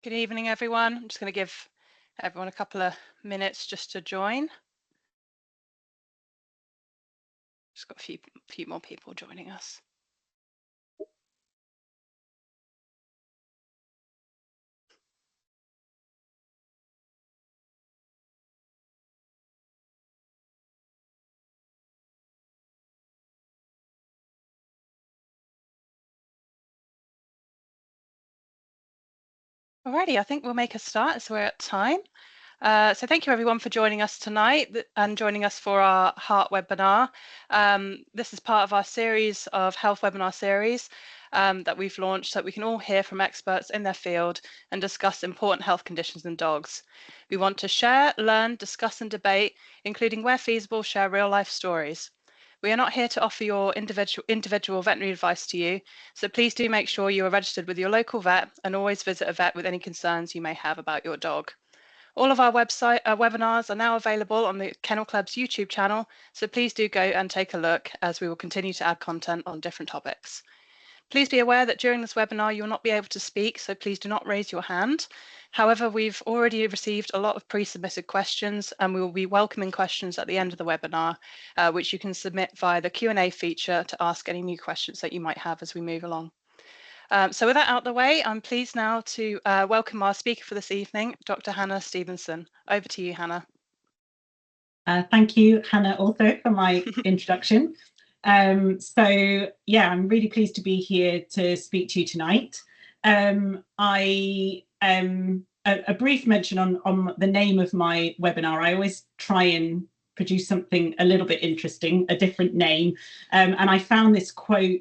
Good evening, everyone. I'm just going to give everyone a couple of minutes just to join. Just got a few more people joining us. Alrighty, I think we'll make a start as we're at time. So thank you everyone for joining us tonight and joining us for our heart webinar. This is part of our series of health webinar series that we've launched so that we can all hear from experts in their field and discuss important health conditions in dogs. We want to share, learn, discuss and debate, including where feasible, share real life stories. We are not here to offer your individual veterinary advice to you, so please do make sure you are registered with your local vet and always visit a vet with any concerns you may have about your dog. All of our webinars are now available on the Kennel Club's YouTube channel, so please do go and take a look as we will continue to add content on different topics. Please be aware that during this webinar you will not be able to speak, so please do not raise your hand. However, we've already received a lot of pre-submitted questions and we will be welcoming questions at the end of the webinar, which you can submit via the Q&A feature to ask any new questions that you might have as we move along. So with that out of the way, I'm pleased now to welcome our speaker for this evening, Dr. Hannah Stephenson. Over to you, Hannah. Thank you, Hannah, also for my introduction. So yeah, I'm really pleased to be here to speak to you tonight. A brief mention on the name of my webinar. I always try and produce something a little bit interesting, a different name. And I found this quote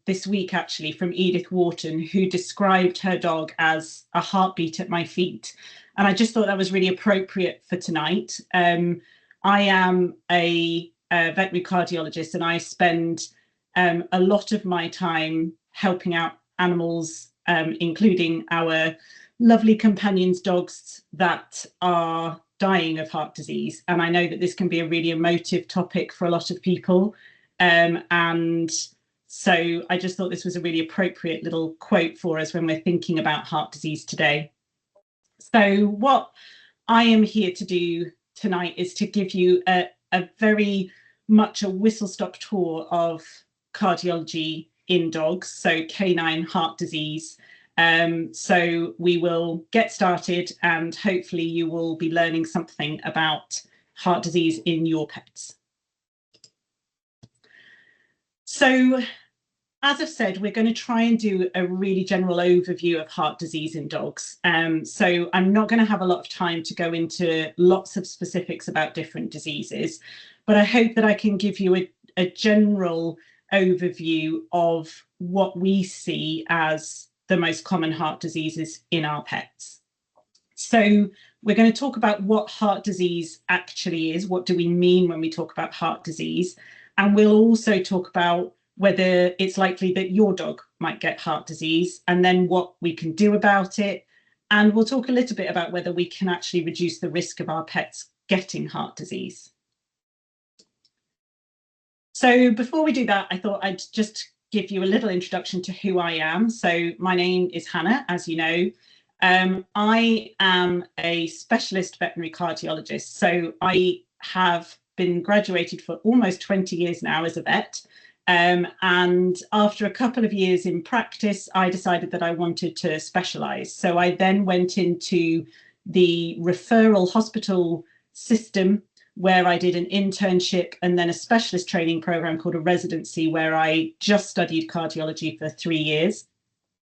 this week actually from Edith Wharton, who described her dog as a heartbeat at my feet. And I just thought that was really appropriate for tonight. I am a veterinary cardiologist and I spend a lot of my time helping out animals, including our lovely companions dogs that are dying of heart disease. And I know that this can be a really emotive topic for a lot of people. And so I just thought this was a really appropriate little quote for us when we're thinking about heart disease today. So what I am here to do tonight is to give you a very much a whistle-stop tour of cardiology in dogs, so canine heart disease. So we will get started and hopefully you will be learning something about heart disease in your pets. So as I've said, we're going to try and do a really general overview of heart disease in dogs. So I'm not going to have a lot of time to go into lots of specifics about different diseases, but I hope that I can give you a general overview of what we see as the most common heart diseases in our pets. So we're going to talk about what heart disease actually is. What do we mean when we talk about heart disease? And we'll also talk about whether it's likely that your dog might get heart disease and then what we can do about it. And we'll talk a little bit about whether we can actually reduce the risk of our pets getting heart disease. So before we do that, I thought I'd just give you a little introduction to who I am. So my name is Hannah, as you know. I am a specialist veterinary cardiologist. So I have been graduated for almost 20 years now as a vet. And after a couple of years in practice, I decided that I wanted to specialize. So I then went into the referral hospital system where I did an internship and then a specialist training program called a residency where I just studied cardiology for 3 years.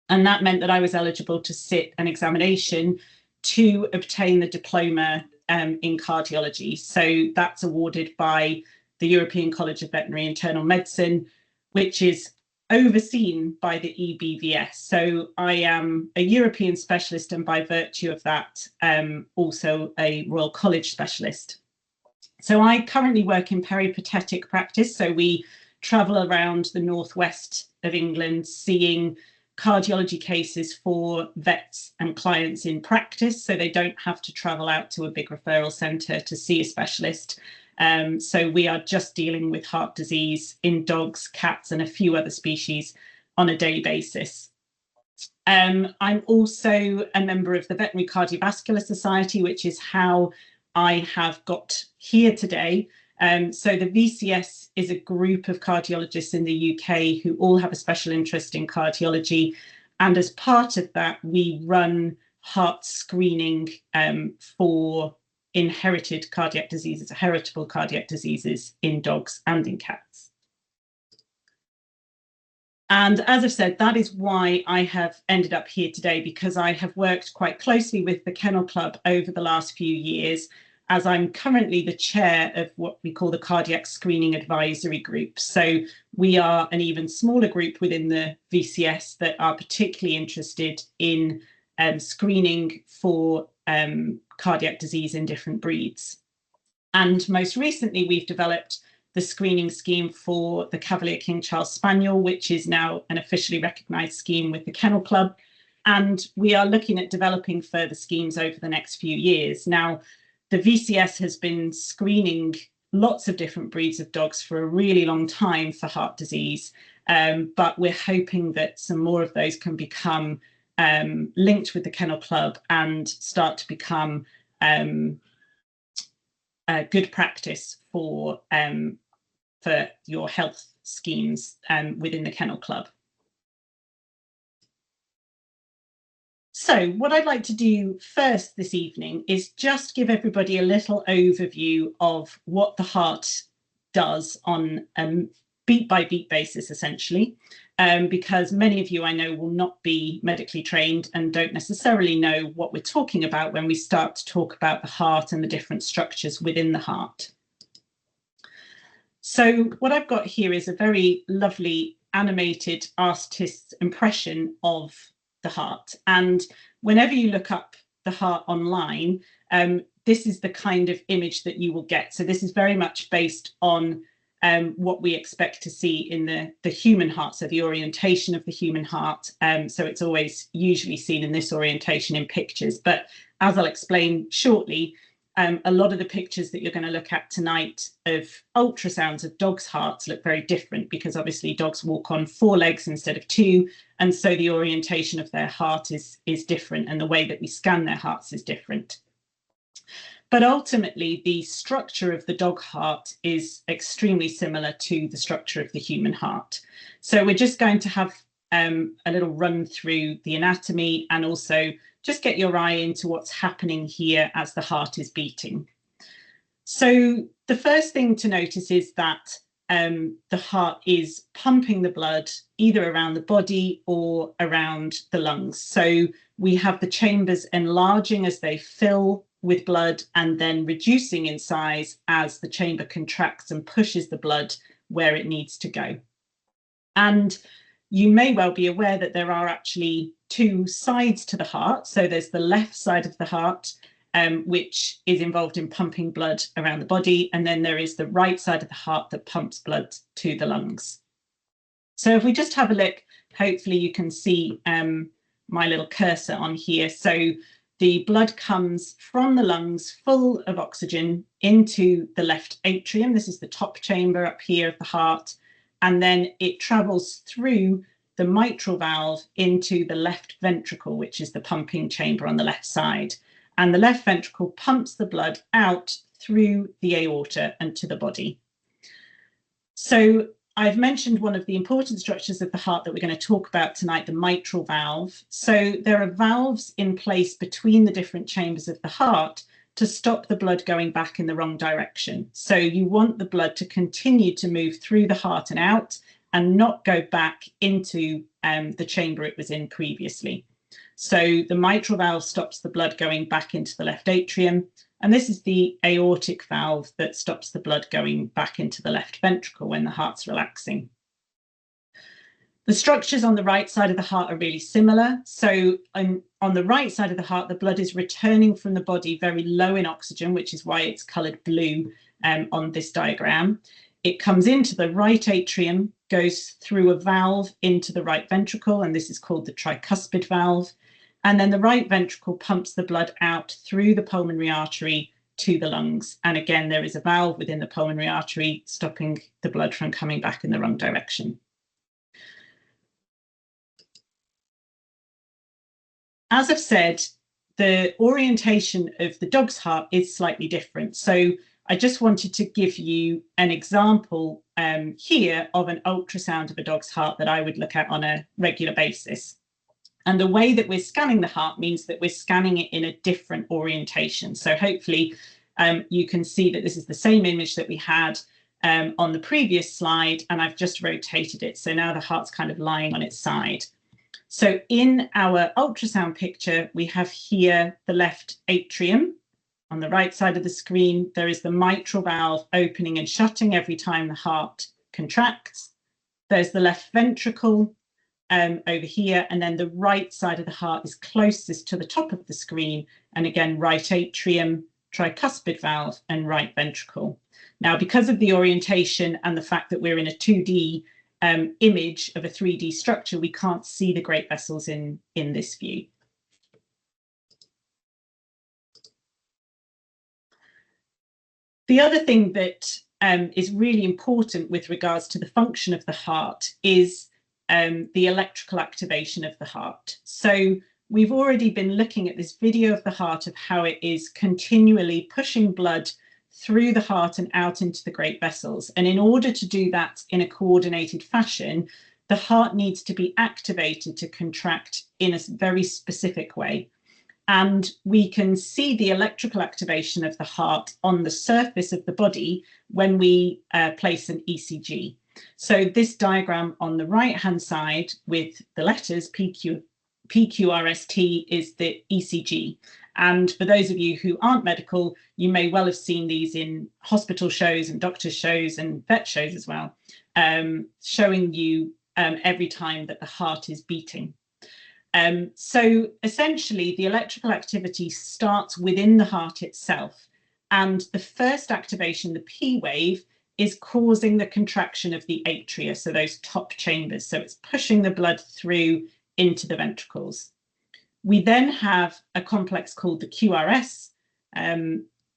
And that meant that I was eligible to sit an examination to obtain the diploma in cardiology. So that's awarded by the European College of Veterinary Internal Medicine, which is overseen by the EBVS. So I am a European specialist and by virtue of that, also a Royal College specialist. So I currently work in peripatetic practice. So we travel around the northwest of England seeing cardiology cases for vets and clients in practice, so they don't have to travel out to a big referral centre to see a specialist. So we are just dealing with heart disease in dogs, cats, and a few other species on a daily basis. I'm also a member of the Veterinary Cardiovascular Society, which is how I have got here today. So the VCS is a group of cardiologists in the UK who all have a special interest in cardiology. And as part of that, we run heart screening for inherited cardiac diseases, heritable cardiac diseases in dogs and in cats. And as I've said, that is why I have ended up here today, because I have worked quite closely with the Kennel Club over the last few years, as I'm currently the chair of what we call the Cardiac Screening Advisory Group. So we are an even smaller group within the VCS that are particularly interested in screening for cardiac disease in different breeds. And most recently, we've developed the screening scheme for the Cavalier King Charles Spaniel, which is now an officially recognised scheme with the Kennel Club. And we are looking at developing further schemes over the next few years. Now, the VCS has been screening lots of different breeds of dogs for a really long time for heart disease, but we're hoping that some more of those can become linked with the Kennel Club and start to become good practice for your health schemes within the Kennel Club. So what I'd like to do first this evening is just give everybody a little overview of what the heart does on a beat by beat basis, essentially, because many of you I know will not be medically trained and don't necessarily know what we're talking about when we start to talk about the heart and the different structures within the heart. So what I've got here is a very lovely animated artist's impression of the heart. And whenever you look up the heart online, this is the kind of image that you will get. So this is very much based on what we expect to see in the human heart, so the orientation of the human heart. So it's always usually seen in this orientation in pictures. But as I'll explain shortly, a lot of the pictures that you're going to look at tonight of ultrasounds of dogs' hearts look very different, because obviously dogs walk on 4 legs instead of 2, and so the orientation of their heart is different, and the way that we scan their hearts is different. But ultimately, the structure of the dog heart is extremely similar to the structure of the human heart. So we're just going to have a little run through the anatomy and also just get your eye into what's happening here as the heart is beating. So the first thing to notice is that the heart is pumping the blood either around the body or around the lungs. So we have the chambers enlarging as they fill with blood and then reducing in size as the chamber contracts and pushes the blood where it needs to go. And you may well be aware that there are actually 2 sides to the heart. So there's the left side of the heart, which is involved in pumping blood around the body. And then there is the right side of the heart that pumps blood to the lungs. So if we just have a look, hopefully you can see my little cursor on here. So the blood comes from the lungs full of oxygen into the left atrium. This is the top chamber up here of the heart. And then it travels through the mitral valve into the left ventricle, which is the pumping chamber on the left side. And the left ventricle pumps the blood out through the aorta and to the body. So I've mentioned one of the important structures of the heart that we're going to talk about tonight, the mitral valve. So there are valves in place between the different chambers of the heart to stop the blood going back in the wrong direction. So you want the blood to continue to move through the heart and out and not go back into the chamber it was in previously. So the mitral valve stops the blood going back into the left atrium. And this is the aortic valve that stops the blood going back into the left ventricle when the heart's relaxing. The structures on the right side of the heart are really similar. So on the right side of the heart, the blood is returning from the body very low in oxygen, which is why it's coloured blue on this diagram. It comes into the right atrium, goes through a valve into the right ventricle, and this is called the tricuspid valve. And then the right ventricle pumps the blood out through the pulmonary artery to the lungs. And again, there is a valve within the pulmonary artery stopping the blood from coming back in the wrong direction. as I've said, the orientation of the dog's heart is slightly different. So I just wanted to give you an example here of an ultrasound of a dog's heart that I would look at on a regular basis. And the way that we're scanning the heart means that we're scanning it in a different orientation. So hopefully you can see that this is the same image that we had on the previous slide, and I've just rotated it. So now the heart's kind of lying on its side. So in our ultrasound picture, we have here the left atrium. On the right side of the screen, there is the mitral valve opening and shutting every time the heart contracts. There's the left ventricle over here, and then the right side of the heart is closest to the top of the screen. And again, right atrium, tricuspid valve, and right ventricle. Now, because of the orientation and the fact that we're in a 2D image of a 3D structure, we can't see the great vessels in this view. The other thing that is really important with regards to the function of the heart is the electrical activation of the heart. So we've already been looking at this video of the heart of how it is continually pushing blood through the heart and out into the great vessels. And in order to do that in a coordinated fashion, the heart needs to be activated to contract in a very specific way. And we can see the electrical activation of the heart on the surface of the body when we place an ECG. So this diagram on the right-hand side with the letters PQRST is the ECG. And for those of you who aren't medical, you may well have seen these in hospital shows and doctor shows and vet shows as well, showing you every time that the heart is beating. So essentially, the electrical activity starts within the heart itself. And the first activation, the P wave, is causing the contraction of the atria, so those top chambers. So it's pushing the blood through into the ventricles. We then have a complex called the QRS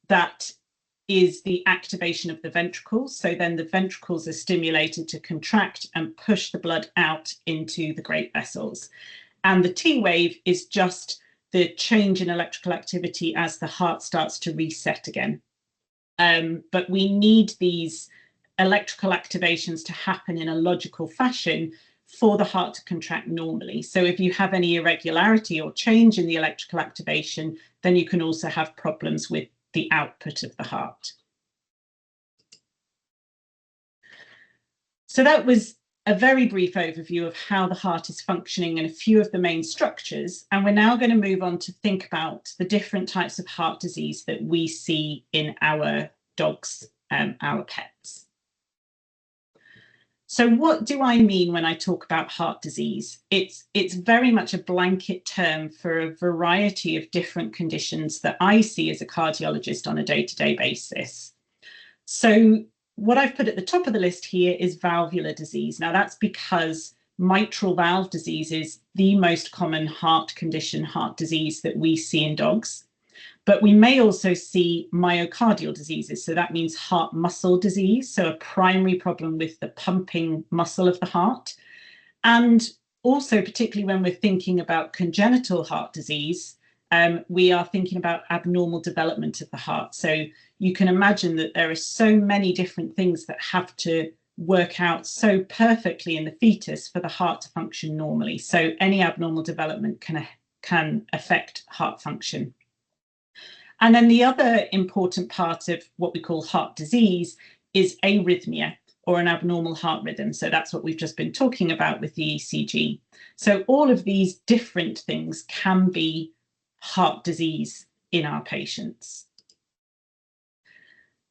that is the activation of the ventricles. So then the ventricles are stimulated to contract and push the blood out into the great vessels. And the T wave is just the change in electrical activity as the heart starts to reset again. But we need these electrical activations to happen in a logical fashion for the heart to contract normally. So if you have any irregularity or change in the electrical activation, then you can also have problems with the output of the heart. So that was a very brief overview of how the heart is functioning and a few of the main structures. And we're now going to move on to think about the different types of heart disease that we see in our dogs, our pets. So what do I mean when I talk about heart disease? It's very much a blanket term for a variety of different conditions that I see as a cardiologist on a day-to-day basis. So what I've put at the top of the list here is valvular disease. Now that's because mitral valve disease is the most common heart condition, heart disease that we see in dogs. But we may also see myocardial diseases. So that means heart muscle disease. So a primary problem with the pumping muscle of the heart. And also, particularly when we're thinking about congenital heart disease, we are thinking about abnormal development of the heart. So you can imagine that there are so many different things that have to work out so perfectly in the fetus for the heart to function normally. So any abnormal development can affect heart function. And then the other important part of what we call heart disease is arrhythmia, or an abnormal heart rhythm. So that's what we've just been talking about with the ECG. So all of these different things can be heart disease in our patients.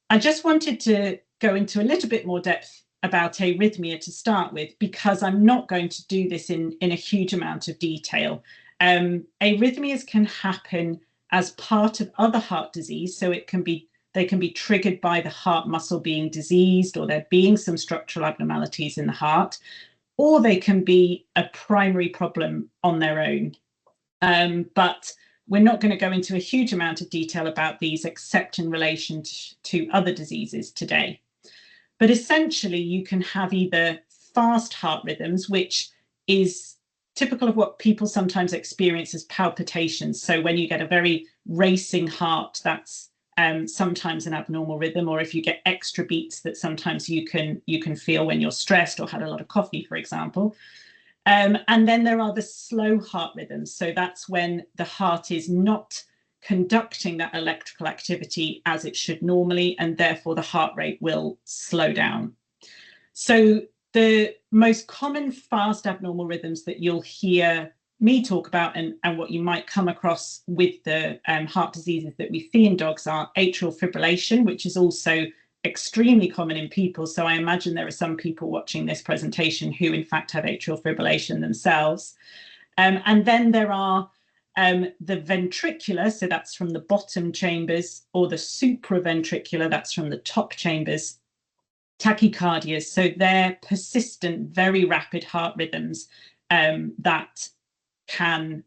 I just wanted to go into a little bit more depth about arrhythmia to start with, because I'm not going to do this in a huge amount of detail. Arrhythmias can happen as part of other heart disease. So they can be triggered by the heart muscle being diseased, or there being some structural abnormalities in the heart, or they can be a primary problem on their own. But we're not going to go into a huge amount of detail about these except in relation to other diseases today. But essentially, you can have either fast heart rhythms, which is typical of what people sometimes experience as palpitations. So when you get a very racing heart, that's sometimes an abnormal rhythm, or if you get extra beats that sometimes you can feel when you're stressed or had a lot of coffee, for example. And then there are the slow heart rhythms. So that's when the heart is not conducting that electrical activity as it should normally, and therefore the heart rate will slow down. So the most common fast abnormal rhythms that you'll hear me talk about, and what you might come across with the heart diseases that we see in dogs, are atrial fibrillation, which is also extremely common in people. So I imagine there are some people watching this presentation who in fact have atrial fibrillation themselves. And then there are the ventricular, so that's from the bottom chambers, or the supraventricular, that's from the top chambers, tachycardias. So they're persistent, very rapid heart rhythms that can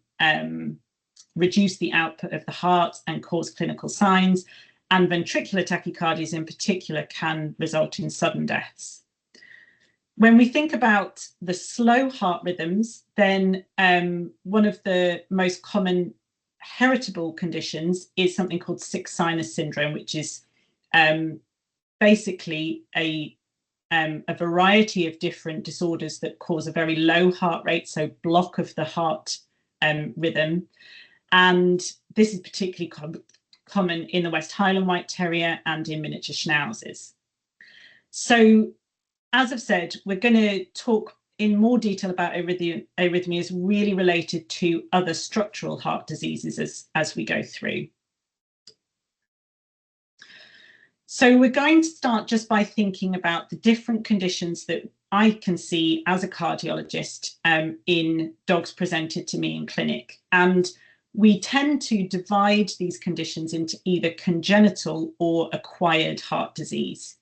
reduce the output of the heart and cause clinical signs. And ventricular tachycardias in particular can result in sudden deaths. When we think about the slow heart rhythms, then one of the most common heritable conditions is something called sick sinus syndrome, which is basically a variety of different disorders that cause a very low heart rate, so block of the heart rhythm. And this is particularly common in the West Highland White Terrier and in miniature Schnauzers. So, as I've said, we're going to talk in more detail about arrhythmias really related to other structural heart diseases as we go through. So we're going to start just by thinking about the different conditions that I can see as a cardiologist in dogs presented to me in clinic. And we tend to divide these conditions into either congenital or acquired heart disease.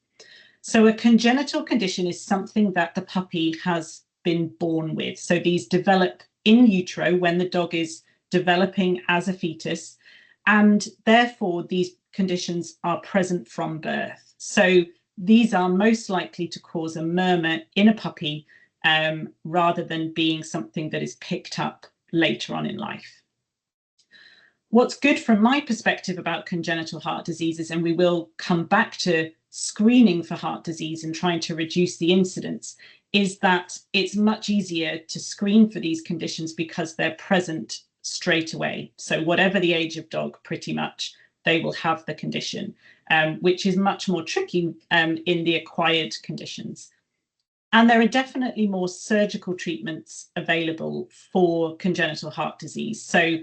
So a congenital condition is something that the puppy has been born with. So these develop in utero when the dog is developing as a fetus, and therefore these conditions are present from birth. So these are most likely to cause a murmur in a puppy rather than being something that is picked up later on in life. What's good from my perspective about congenital heart diseases, and we will come back to screening for heart disease and trying to reduce the incidence, is that it's much easier to screen for these conditions because they're present straight away. So whatever the age of dog, pretty much, they will have the condition, which is much more tricky in the acquired conditions. And there are definitely more surgical treatments available for congenital heart disease. So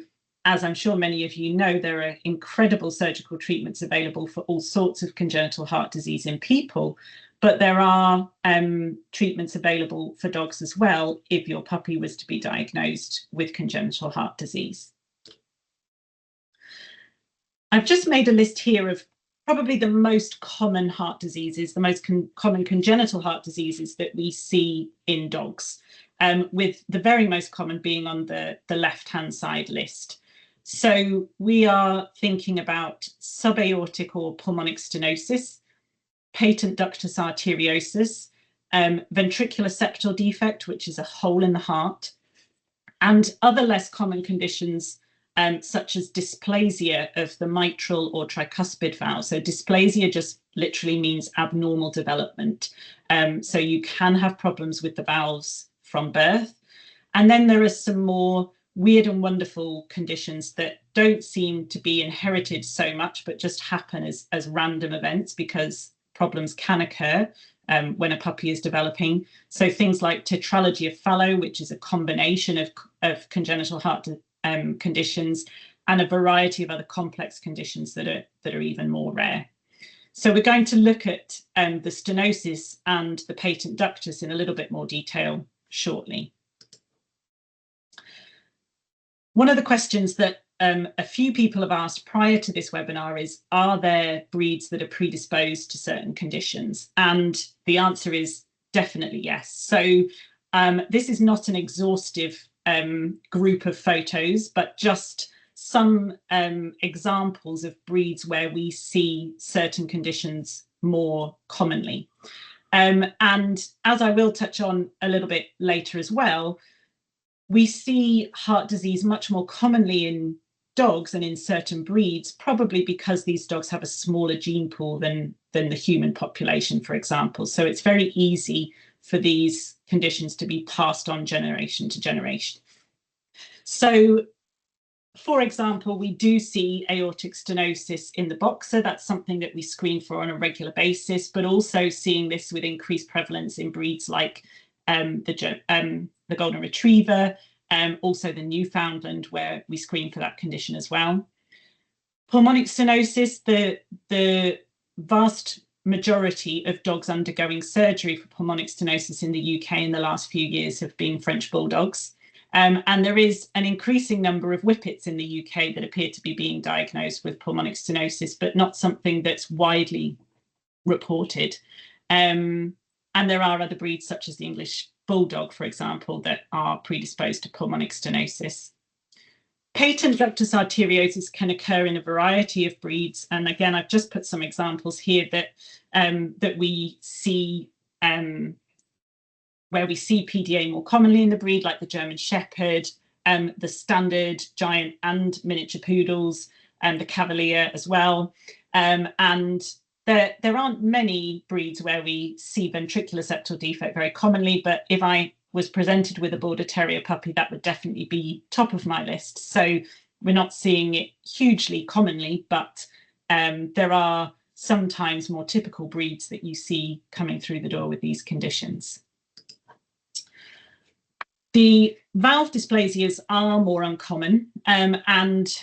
as I'm sure many of you know, there are incredible surgical treatments available for all sorts of congenital heart disease in people, but there are treatments available for dogs as well if your puppy was to be diagnosed with congenital heart disease. I've just made a list here of probably the most common heart diseases, the most common congenital heart diseases that we see in dogs, with the very most common being on the left-hand side list. So we are thinking about subaortic or pulmonic stenosis, patent ductus arteriosus, ventricular septal defect, which is a hole in the heart, and other less common conditions such as dysplasia of the mitral or tricuspid valve. So dysplasia just literally means abnormal development. So you can have problems with the valves from birth. And then there are some more weird and wonderful conditions that don't seem to be inherited so much, but just happen as random events because problems can occur when a puppy is developing. So things like tetralogy of Fallot, which is a combination of congenital heart conditions, and a variety of other complex conditions that are even more rare. So we're going to look at the stenosis and the patent ductus in a little bit more detail shortly. One of the questions that a few people have asked prior to this webinar is, are there breeds that are predisposed to certain conditions? And the answer is definitely yes. So this is not an exhaustive group of photos, but just some examples of breeds where we see certain conditions more commonly. And as I will touch on a little bit later as well, We see heart disease much more commonly in dogs and in certain breeds, probably because these dogs have a smaller gene pool than the human population, for example. So it's very easy for these conditions to be passed on generation to generation. So, for example, we do see aortic stenosis in the boxer. That's something that we screen for on a regular basis, but also seeing this with increased prevalence in breeds like the golden retriever, also the Newfoundland, where we screen for that condition as well. Pulmonic stenosis, the vast majority of dogs undergoing surgery for pulmonic stenosis in the UK in the last few years have been French bulldogs. And there is an increasing number of whippets in the UK that appear to be being diagnosed with pulmonic stenosis, but not something that's widely reported. And there are other breeds, such as the English bulldog, for example, that are predisposed to pulmonic stenosis. Patent ductus arteriosus can occur in a variety of breeds. And again, I've just put some examples here that we see where we see PDA more commonly in the breed, like the German Shepherd, the standard giant and miniature poodles, and the Cavalier as well. And there aren't many breeds where we see ventricular septal defect very commonly, but if I was presented with a Border Terrier puppy, that would definitely be top of my list. So we're not seeing it hugely commonly, but there are sometimes more typical breeds that you see coming through the door with these conditions. The valve dysplasias are more uncommon, and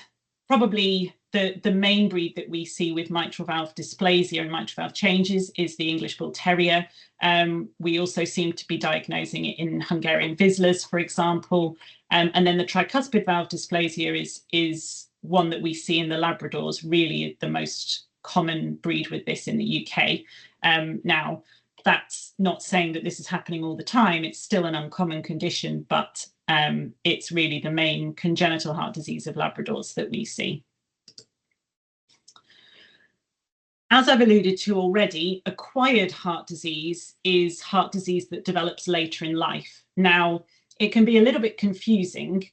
probably the main breed that we see with mitral valve dysplasia and mitral valve changes is the English Bull Terrier. We also seem to be diagnosing it in Hungarian Vizslas, for example. And then the tricuspid valve dysplasia is one that we see in the Labradors, really the most common breed with this in the UK. Now, that's not saying that this is happening all the time. It's still an uncommon condition, but it's really the main congenital heart disease of Labradors that we see. As I've alluded to already, acquired heart disease is heart disease that develops later in life. Now, it can be a little bit confusing,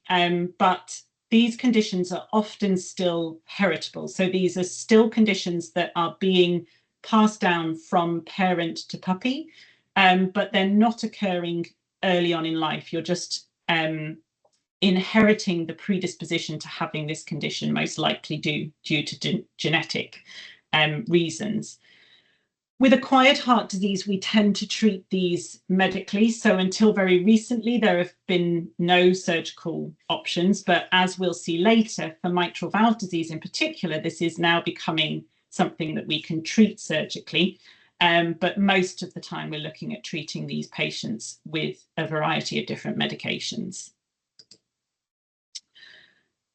but these conditions are often still heritable. So these are still conditions that are being passed down from parent to puppy, but they're not occurring early on in life. You're just inheriting the predisposition to having this condition, most likely due to genetic reasons. With acquired heart disease, we tend to treat these medically. So until very recently, there have been no surgical options. But as we'll see later, for mitral valve disease in particular, this is now becoming something that we can treat surgically. But most of the time, we're looking at treating these patients with a variety of different medications.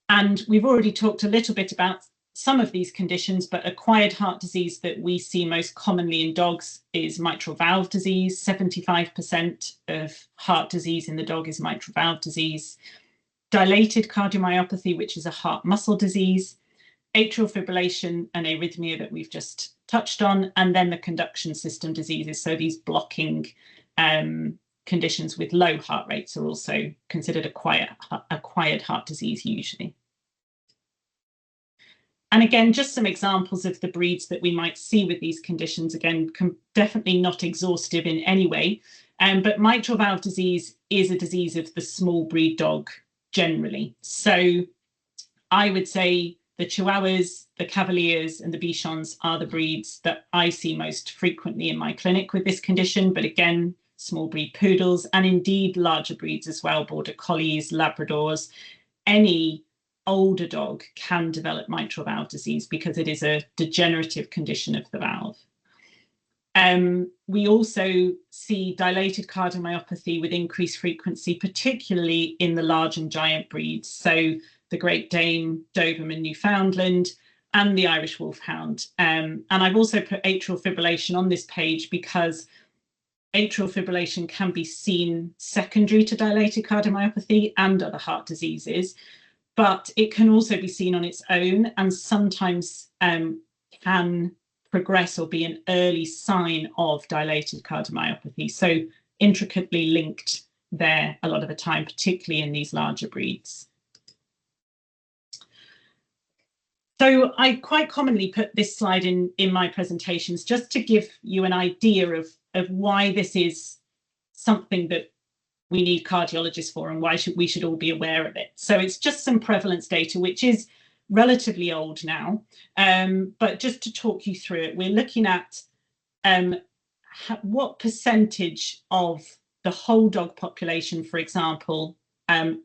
And we've already talked a little bit about some of these conditions, but acquired heart disease that we see most commonly in dogs is mitral valve disease. 75% of heart disease in the dog is mitral valve disease. Dilated cardiomyopathy, which is a heart muscle disease. Atrial fibrillation and arrhythmia that we've just touched on, and then the conduction system diseases. So these blocking conditions with low heart rates are also considered acquired heart disease usually. And again, just some examples of the breeds that we might see with these conditions. Again, definitely not exhaustive in any way, but mitral valve disease is a disease of the small breed dog generally. So I would say the Chihuahuas, the Cavaliers and the Bichons are the breeds that I see most frequently in my clinic with this condition. But again, small breed poodles and indeed larger breeds as well, Border Collies, Labradors, any older dog can develop mitral valve disease because it is a degenerative condition of the valve. We also see dilated cardiomyopathy with increased frequency, particularly in the large and giant breeds. So the Great Dane, Doberman, Newfoundland, and the Irish Wolfhound. And I've also put atrial fibrillation on this page because atrial fibrillation can be seen secondary to dilated cardiomyopathy and other heart diseases, but it can also be seen on its own and sometimes can progress or be an early sign of dilated cardiomyopathy. So intricately linked there a lot of the time, particularly in these larger breeds. So I quite commonly put this slide in my presentations just to give you an idea of why this is something that we need cardiologists for and why we should all be aware of it. So it's just some prevalence data, which is relatively old now, but just to talk you through it, we're looking at what percentage of the whole dog population, for example,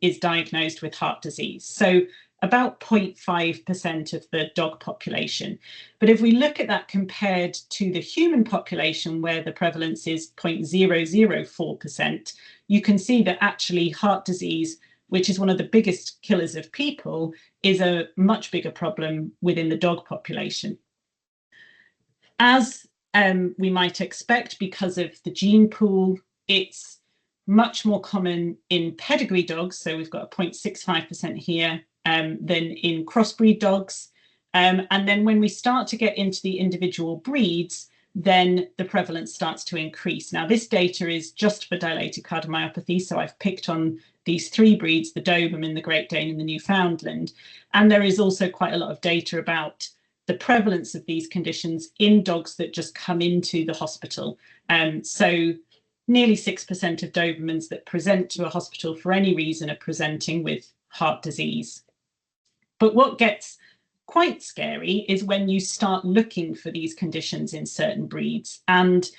is diagnosed with heart disease. So about 0.5% of the dog population. But if we look at that compared to the human population, where the prevalence is 0.004%, you can see that actually heart disease, which is one of the biggest killers of people, is a much bigger problem within the dog population. As we might expect, because of the gene pool, it's much more common in pedigree dogs. So we've got a 0.65% here than in crossbreed dogs. And then when we start to get into the individual breeds, then the prevalence starts to increase. Now, this data is just for dilated cardiomyopathy. So I've picked on these three breeds, the Doberman, the Great Dane, and the Newfoundland. And there is also quite a lot of data about the prevalence of these conditions in dogs that just come into the hospital. So nearly 6% of Dobermans that present to a hospital for any reason are presenting with heart disease. But what gets quite scary is when you start looking for these conditions in certain breeds. And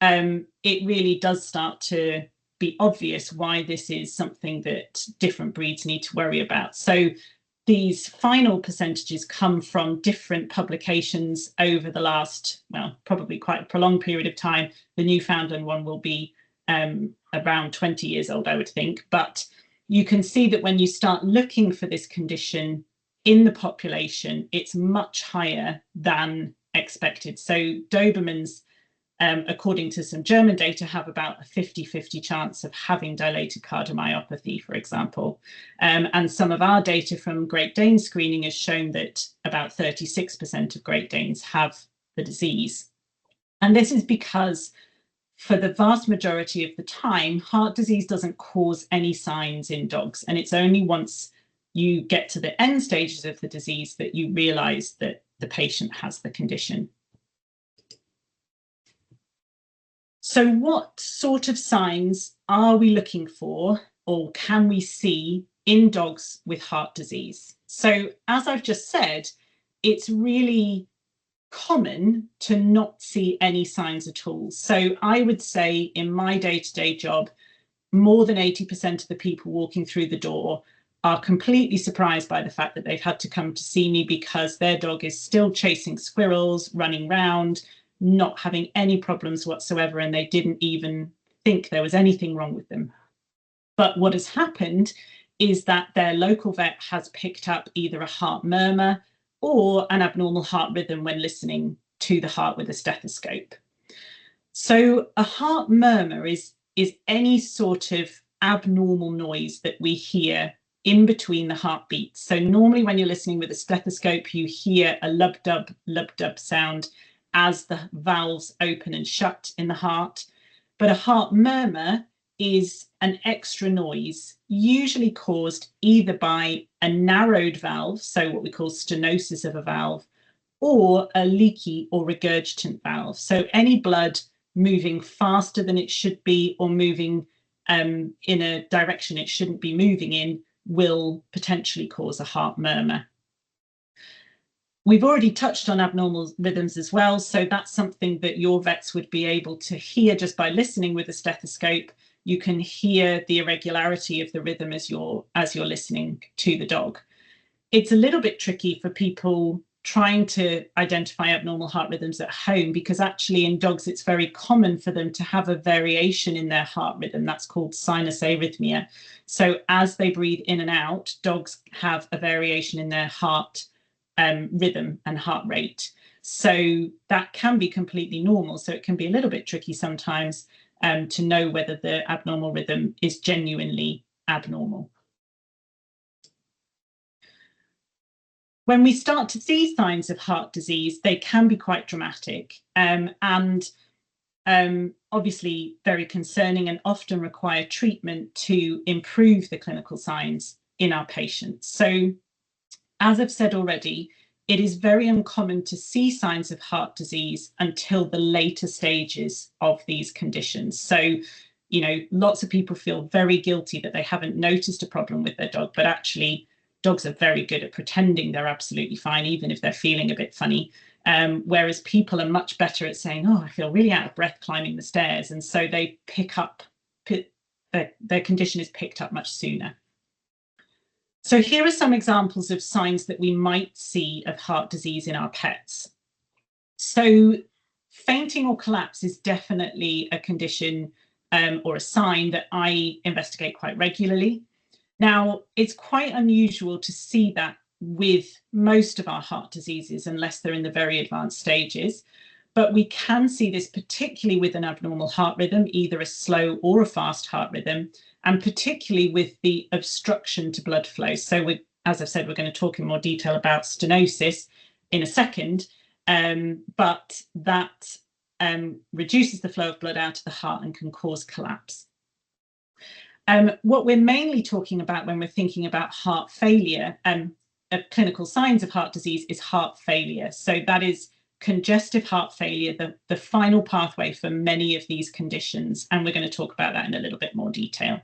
it really does start to be obvious why this is something that different breeds need to worry about. So these final percentages come from different publications over the last, well, probably quite a prolonged period of time. The Newfoundland one will be around 20 years old, I would think. But you can see that when you start looking for this condition in the population, it's much higher than expected. So Dobermans, according to some German data, have about a 50-50 chance of having dilated cardiomyopathy, for example. And some of our data from Great Dane screening has shown that about 36% of Great Danes have the disease. And this is because for the vast majority of the time, heart disease doesn't cause any signs in dogs. And it's only once you get to the end stages of the disease that you realize that the patient has the condition. So what sort of signs are we looking for, or can we see in dogs with heart disease? So as I've just said, it's really common to not see any signs at all. So I would say in my day-to-day job, more than 80% of the people walking through the door are completely surprised by the fact that they've had to come to see me because their dog is still chasing squirrels, running around, not having any problems whatsoever, and they didn't even think there was anything wrong with them. But what has happened is that their local vet has picked up either a heart murmur or an abnormal heart rhythm when listening to the heart with a stethoscope. So a heart murmur is any sort of abnormal noise that we hear in between the heartbeats. So normally when you're listening with a stethoscope, you hear a lub-dub sound as the valves open and shut in the heart. But a heart murmur is an extra noise, usually caused either by a narrowed valve, so what we call stenosis of a valve, or a leaky or regurgitant valve. So any blood moving faster than it should be or moving in a direction it shouldn't be moving in will potentially cause a heart murmur. We've already touched on abnormal rhythms as well, so that's something that your vets would be able to hear just by listening with a stethoscope. You can hear the irregularity of the rhythm as you're listening to the dog. It's a little bit tricky for people trying to identify abnormal heart rhythms at home, because actually in dogs it's very common for them to have a variation in their heart rhythm. That's called sinus arrhythmia. So as they breathe in and out, dogs have a variation in their heart rhythm and heart rate. So that can be completely normal. So it can be a little bit tricky sometimes to know whether the abnormal rhythm is genuinely abnormal. When we start to see signs of heart disease, they can be quite dramatic. And obviously very concerning and often require treatment to improve the clinical signs in our patients. So, as I've said already, it is very uncommon to see signs of heart disease until the later stages of these conditions. So, you know, lots of people feel very guilty that they haven't noticed a problem with their dog, but actually dogs are very good at pretending they're absolutely fine, even if they're feeling a bit funny. Whereas people are much better at saying, oh, I feel really out of breath climbing the stairs. And so they pick up, their condition is picked up much sooner. So here are some examples of signs that we might see of heart disease in our pets. So fainting or collapse is definitely a condition or a sign that I investigate quite regularly. Now, it's quite unusual to see that with most of our heart diseases, unless they're in the very advanced stages. But we can see this particularly with an abnormal heart rhythm, either a slow or a fast heart rhythm, and particularly with the obstruction to blood flow. So as I've said, we're going to talk in more detail about stenosis in a second, but that reduces the flow of blood out of the heart and can cause collapse. What we're mainly talking about when we're thinking about heart failure, clinical signs of heart disease, is heart failure. So that is congestive heart failure, the final pathway for many of these conditions. And we're going to talk about that in a little bit more detail.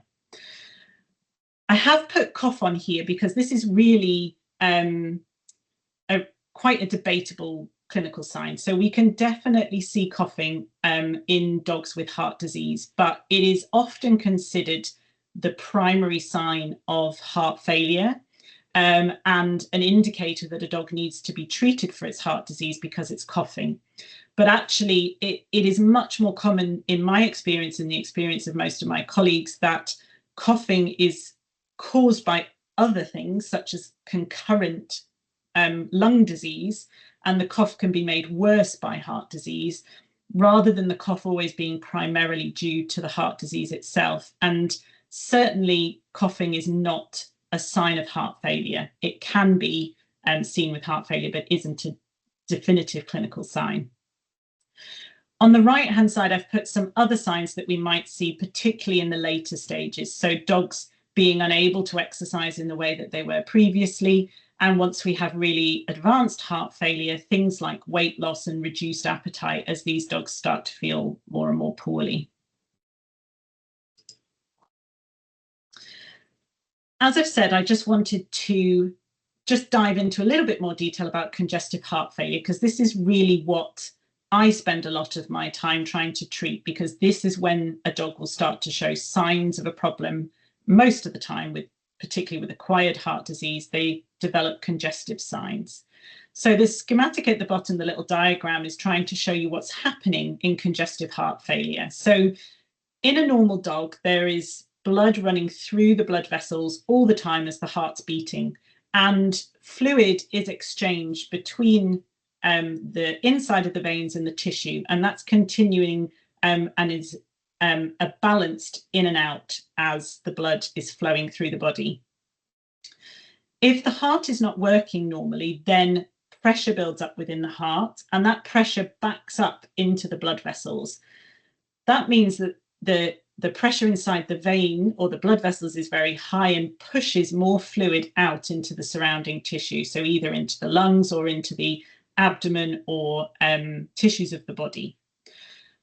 I have put cough on here because this is really quite a debatable clinical sign. So we can definitely see coughing in dogs with heart disease, but it is often considered the primary sign of heart failure and an indicator that a dog needs to be treated for its heart disease because it's coughing. But actually, it is much more common in my experience and the experience of most of my colleagues that coughing is caused by other things, such as concurrent lung disease, and the cough can be made worse by heart disease, rather than the cough always being primarily due to the heart disease itself. And certainly coughing is not a sign of heart failure. It can be seen with heart failure, but isn't a definitive clinical sign. On the right-hand side, I've put some other signs that we might see, particularly in the later stages. So dogs being unable to exercise in the way that they were previously. And once we have really advanced heart failure, things like weight loss and reduced appetite as these dogs start to feel more and more poorly. As I've said, I just wanted to dive into a little bit more detail about congestive heart failure, because this is really what I spend a lot of my time trying to treat, because this is when a dog will start to show signs of a problem. Most of the time, particularly with acquired heart disease, they develop congestive signs. So the schematic at the bottom, the little diagram, is trying to show you what's happening in congestive heart failure. So in a normal dog, there is blood running through the blood vessels all the time as the heart's beating, and fluid is exchanged between the inside of the veins and the tissue, and that's continuing and is balanced in and out as the blood is flowing through the body. If the heart is not working normally, then pressure builds up within the heart, and that pressure backs up into the blood vessels. That means that the pressure inside the vein or the blood vessels is very high and pushes more fluid out into the surrounding tissue, so either into the lungs or into the abdomen or tissues of the body.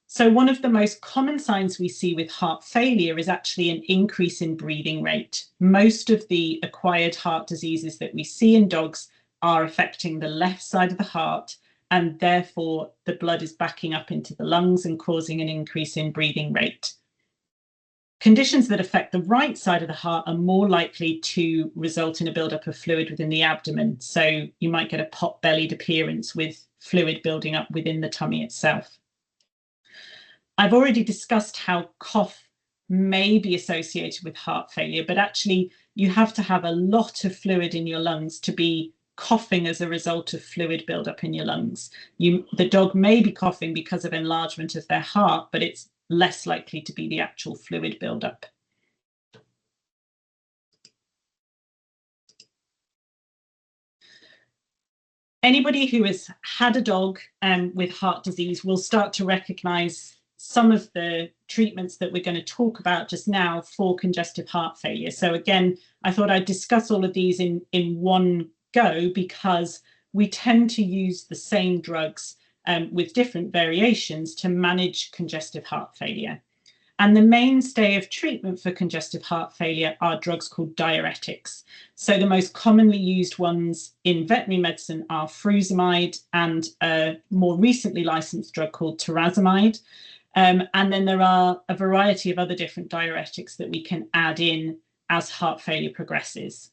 So one of the most common signs we see with heart failure is actually an increase in breathing rate. Most of the acquired heart diseases that we see in dogs are affecting the left side of the heart, and therefore the blood is backing up into the lungs and causing an increase in breathing rate. Conditions that affect the right side of the heart are more likely to result in a buildup of fluid within the abdomen. So you might get a pot-bellied appearance with fluid building up within the tummy itself. I've already discussed how cough may be associated with heart failure, but actually you have to have a lot of fluid in your lungs to be coughing as a result of fluid buildup in your lungs. The dog may be coughing because of enlargement of their heart, but it's less likely to be the actual fluid buildup. Anybody who has had a dog with heart disease will start to recognize some of the treatments that we're going to talk about just now for congestive heart failure. So again, I thought I'd discuss all of these in one go, because we tend to use the same drugs with different variations to manage congestive heart failure. And the mainstay of treatment for congestive heart failure are drugs called diuretics. So the most commonly used ones in veterinary medicine are furosemide and a more recently licensed drug called torazamide. And then there are a variety of other different diuretics that we can add in as heart failure progresses.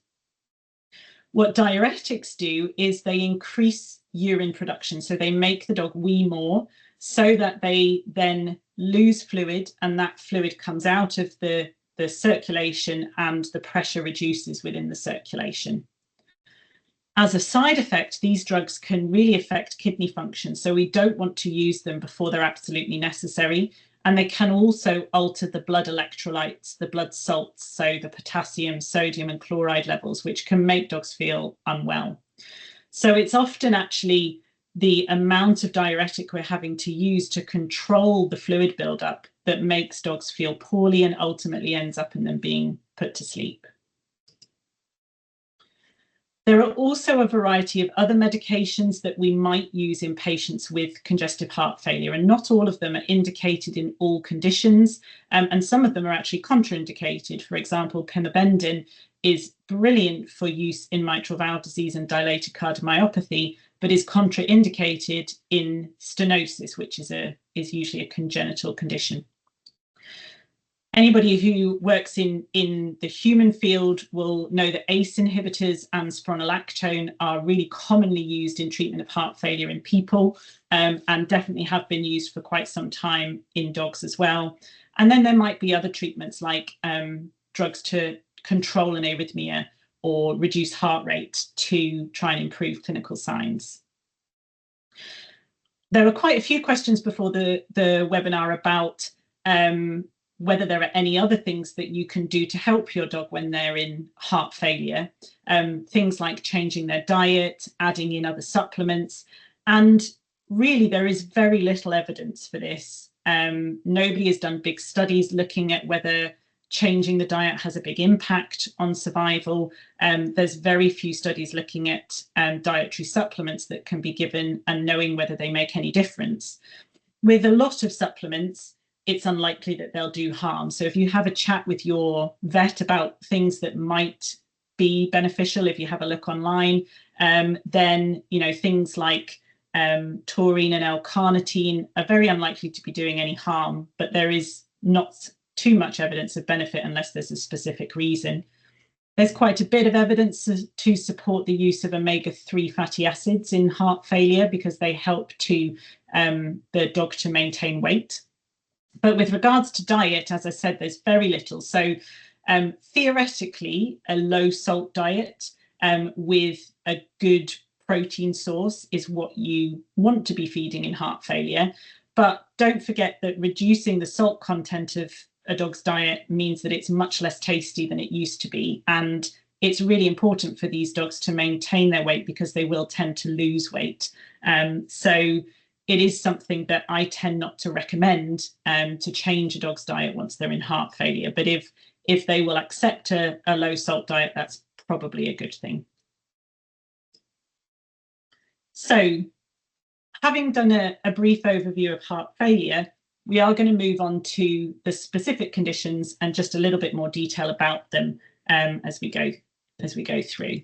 What diuretics do is they increase urine production. So they make the dog wee more so that they then lose fluid, and that fluid comes out of the circulation and the pressure reduces within the circulation. As a side effect, these drugs can really affect kidney function. So we don't want to use them before they're absolutely necessary. And they can also alter the blood electrolytes, the blood salts, so the potassium, sodium, and chloride levels, which can make dogs feel unwell. So it's often actually the amount of diuretic we're having to use to control the fluid buildup that makes dogs feel poorly and ultimately ends up in them being put to sleep. There are also a variety of other medications that we might use in patients with congestive heart failure, and not all of them are indicated in all conditions, and some of them are actually contraindicated. For example, pimabendin is brilliant for use in mitral valve disease and dilated cardiomyopathy, but is contraindicated in stenosis, which is usually a congenital condition. Anybody who works in the human field will know that ACE inhibitors and spironolactone are really commonly used in treatment of heart failure in people, and definitely have been used for quite some time in dogs as well. And then there might be other treatments like drugs to control an arrhythmia or reduce heart rate to try and improve clinical signs. There are quite a few questions before the webinar about whether there are any other things that you can do to help your dog when they're in heart failure. Things like changing their diet, adding in other supplements. And really, there is very little evidence for this. Nobody has done big studies looking at whether changing the diet has a big impact on survival. There's very few studies looking at dietary supplements that can be given and knowing whether they make any difference. With a lot of supplements, it's unlikely that they'll do harm. So if you have a chat with your vet about things that might be beneficial, if you have a look online, then things like taurine and L-carnitine are very unlikely to be doing any harm, but there is not too much evidence of benefit unless there's a specific reason. There's quite a bit of evidence to support the use of omega-3 fatty acids in heart failure because they help to the dog to maintain weight. But with regards to diet, as I said, there's very little. So theoretically, a low salt diet with a good protein source is what you want to be feeding in heart failure. But don't forget that reducing the salt content of a dog's diet means that it's much less tasty than it used to be. And it's really important for these dogs to maintain their weight because they will tend to lose weight. So it is something that I tend not to recommend to change a dog's diet once they're in heart failure. But if they will accept a low salt diet, that's probably a good thing. So having done a brief overview of heart failure, we are going to move on to the specific conditions and just a little bit more detail about them as we go through.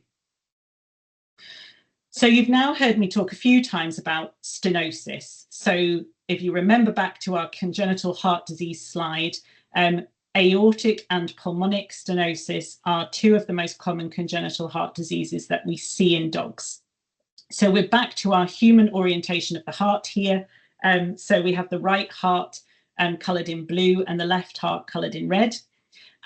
So you've now heard me talk a few times about stenosis. So if you remember back to our congenital heart disease slide, aortic and pulmonic stenosis are two of the most common congenital heart diseases that we see in dogs. So we're back to our human orientation of the heart here. So we have the right heart coloured in blue and the left heart coloured in red.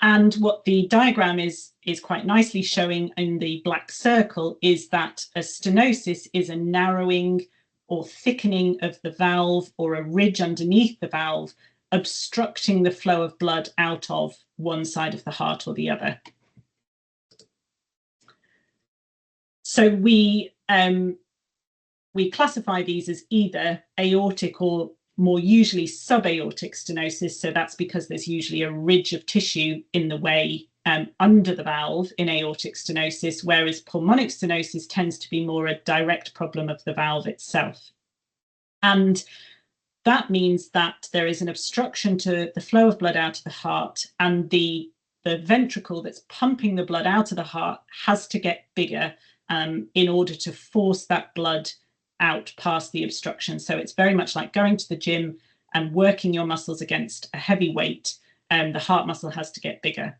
And what the diagram is quite nicely showing in the black circle is that a stenosis is a narrowing or thickening of the valve or a ridge underneath the valve, obstructing the flow of blood out of one side of the heart or the other. So we classify these as either aortic or more usually subaortic stenosis. So that's because there's usually a ridge of tissue in the way under the valve in aortic stenosis, whereas pulmonic stenosis tends to be more a direct problem of the valve itself. And that means that there is an obstruction to the flow of blood out of the heart, and the ventricle that's pumping the blood out of the heart has to get bigger in order to force that blood out past the obstruction. So it's very much like going to the gym and working your muscles against a heavy weight. The heart muscle has to get bigger.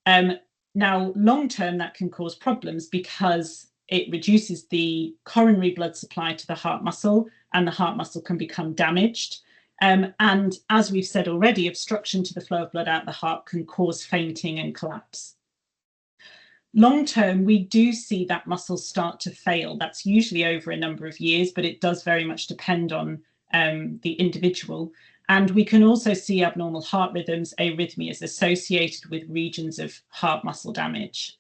Now, long term, that can cause problems because it reduces the coronary blood supply to the heart muscle, and the heart muscle can become damaged. And as we've said already, obstruction to the flow of blood out the heart can cause fainting and collapse. Long term, we do see that muscle start to fail. That's usually over a number of years, but it does very much depend on the individual. And we can also see abnormal heart rhythms, arrhythmias associated with regions of heart muscle damage.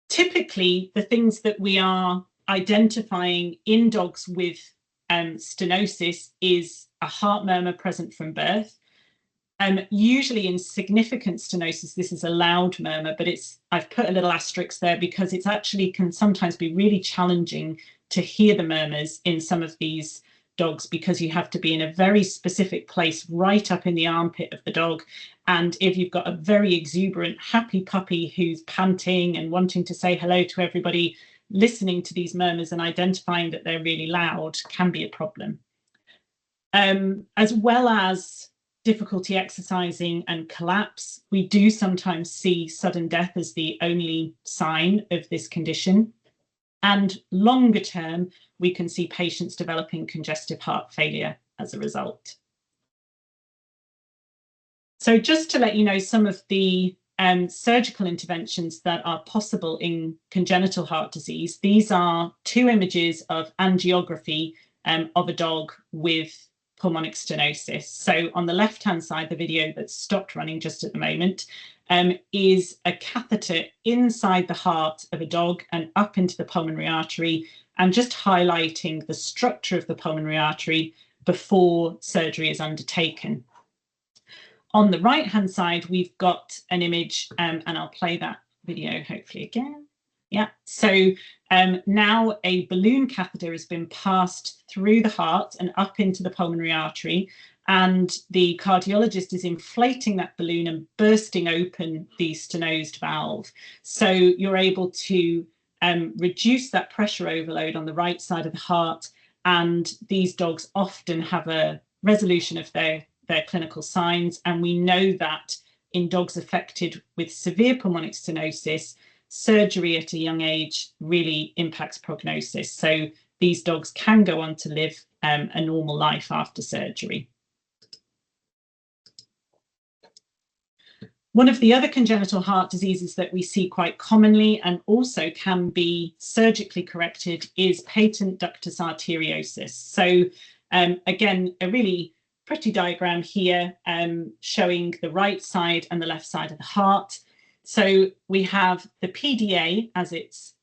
Typically, the things that we are identifying in dogs with stenosis is a heart murmur present from birth. Usually in significant stenosis, this is a loud murmur, but I've put a little asterisk there because it's actually can sometimes be really challenging to hear the murmurs in some of these dogs, because you have to be in a very specific place right up in the armpit of the dog. And if you've got a very exuberant, happy puppy who's panting and wanting to say hello to everybody, listening to these murmurs and identifying that they're really loud can be a problem. As well as difficulty exercising and collapse, we do sometimes see sudden death as the only sign of this condition. And longer term, we can see patients developing congestive heart failure as a result. So just to let you know some of the surgical interventions that are possible in congenital heart disease, these are two images of angiography of a dog with pulmonic stenosis. So on the left-hand side, the video that's stopped running just at the moment, is a catheter inside the heart of a dog and up into the pulmonary artery, and just highlighting the structure of the pulmonary artery before surgery is undertaken. On the right-hand side, we've got an image, and I'll play that video hopefully again. Yeah, so now a balloon catheter has been passed through the heart and up into the pulmonary artery, and the cardiologist is inflating that balloon and bursting open the stenosed valve. So you're able to reduce that pressure overload on the right side of the heart, and these dogs often have a resolution of their clinical signs. And we know that in dogs affected with severe pulmonic stenosis, surgery at a young age really impacts prognosis. So these dogs can go on to live a normal life after surgery. One of the other congenital heart diseases that we see quite commonly and also can be surgically corrected is patent ductus arteriosus. So again, a really pretty diagram here showing the right side and the left side of the heart. So we have the PDA, as it's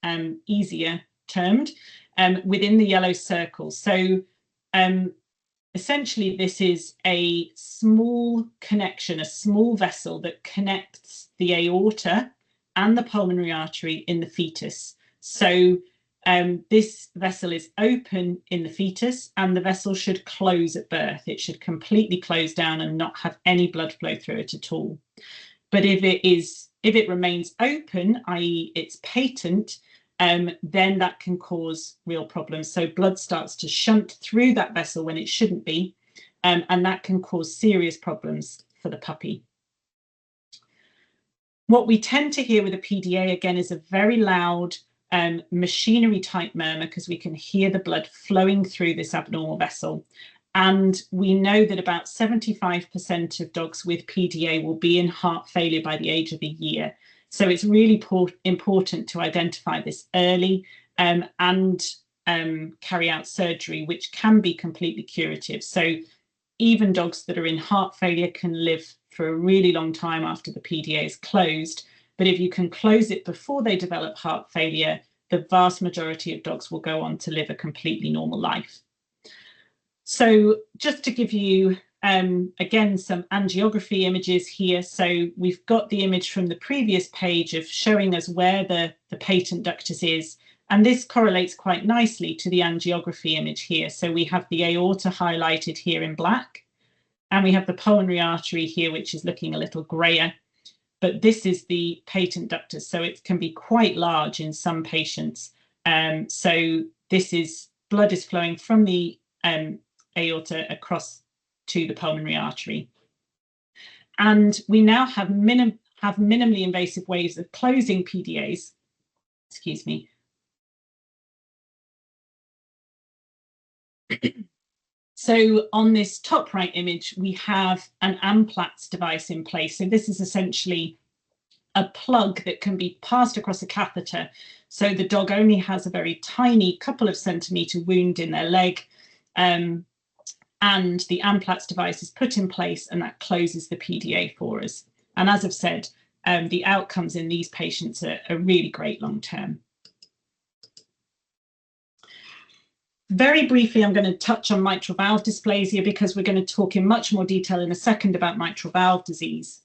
easier termed, within the yellow circle. So essentially, this is a small connection, a small vessel that connects the aorta and the pulmonary artery in the fetus. So this vessel is open in the fetus, and the vessel should close at birth. It should completely close down and not have any blood flow through it at all. But if it remains open, i.e. it's patent, then that can cause real problems. So blood starts to shunt through that vessel when it shouldn't be, and that can cause serious problems for the puppy. What we tend to hear with a PDA, again, is a very loud machinery type murmur, because we can hear the blood flowing through this abnormal vessel. And we know that about 75% of dogs with PDA will be in heart failure by the age of a year. So it's really important to identify this early and carry out surgery, which can be completely curative. So even dogs that are in heart failure can live for a really long time after the PDA is closed. But if you can close it before they develop heart failure, the vast majority of dogs will go on to live a completely normal life. So just to give you, again, some angiography images here. So we've got the image from the previous page of showing us where the patent ductus is. And this correlates quite nicely to the angiography image here. So we have the aorta highlighted here in black, and we have the pulmonary artery here, which is looking a little grayer. But this is the patent ductus, so it can be quite large in some patients. So this is blood is flowing from the aorta across to the pulmonary artery. And we now have minimally invasive ways of closing PDAs. Excuse me. So on this top right image, we have an Amplatz device in place. So this is essentially a plug that can be passed across a catheter. So the dog only has a very tiny couple of centimetre wound in their leg. And the Amplatz device is put in place, and that closes the PDA for us. And as I've said, the outcomes in these patients are really great long term. Very briefly, I'm going to touch on mitral valve dysplasia because we're going to talk in much more detail in a second about mitral valve disease.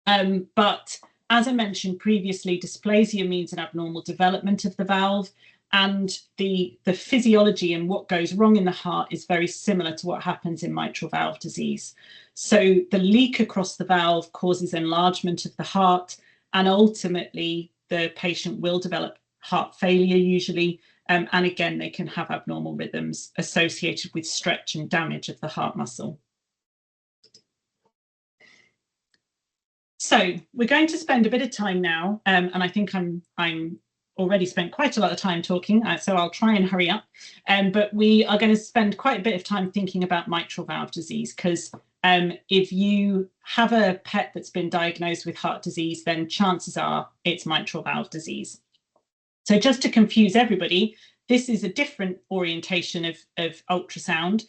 But as I mentioned previously, dysplasia means an abnormal development of the valve, and the physiology and what goes wrong in the heart is very similar to what happens in mitral valve disease. So the leak across the valve causes enlargement of the heart, and ultimately the patient will develop heart failure usually. And again, they can have abnormal rhythms associated with stretch and damage of the heart muscle. So we're going to spend a bit of time now, and I think I'm already spent quite a lot of time talking, so I'll try and hurry up. But we are going to spend quite a bit of time thinking about mitral valve disease, because if you have a pet that's been diagnosed with heart disease, then chances are it's mitral valve disease. So just to confuse everybody, this is a different orientation of ultrasound.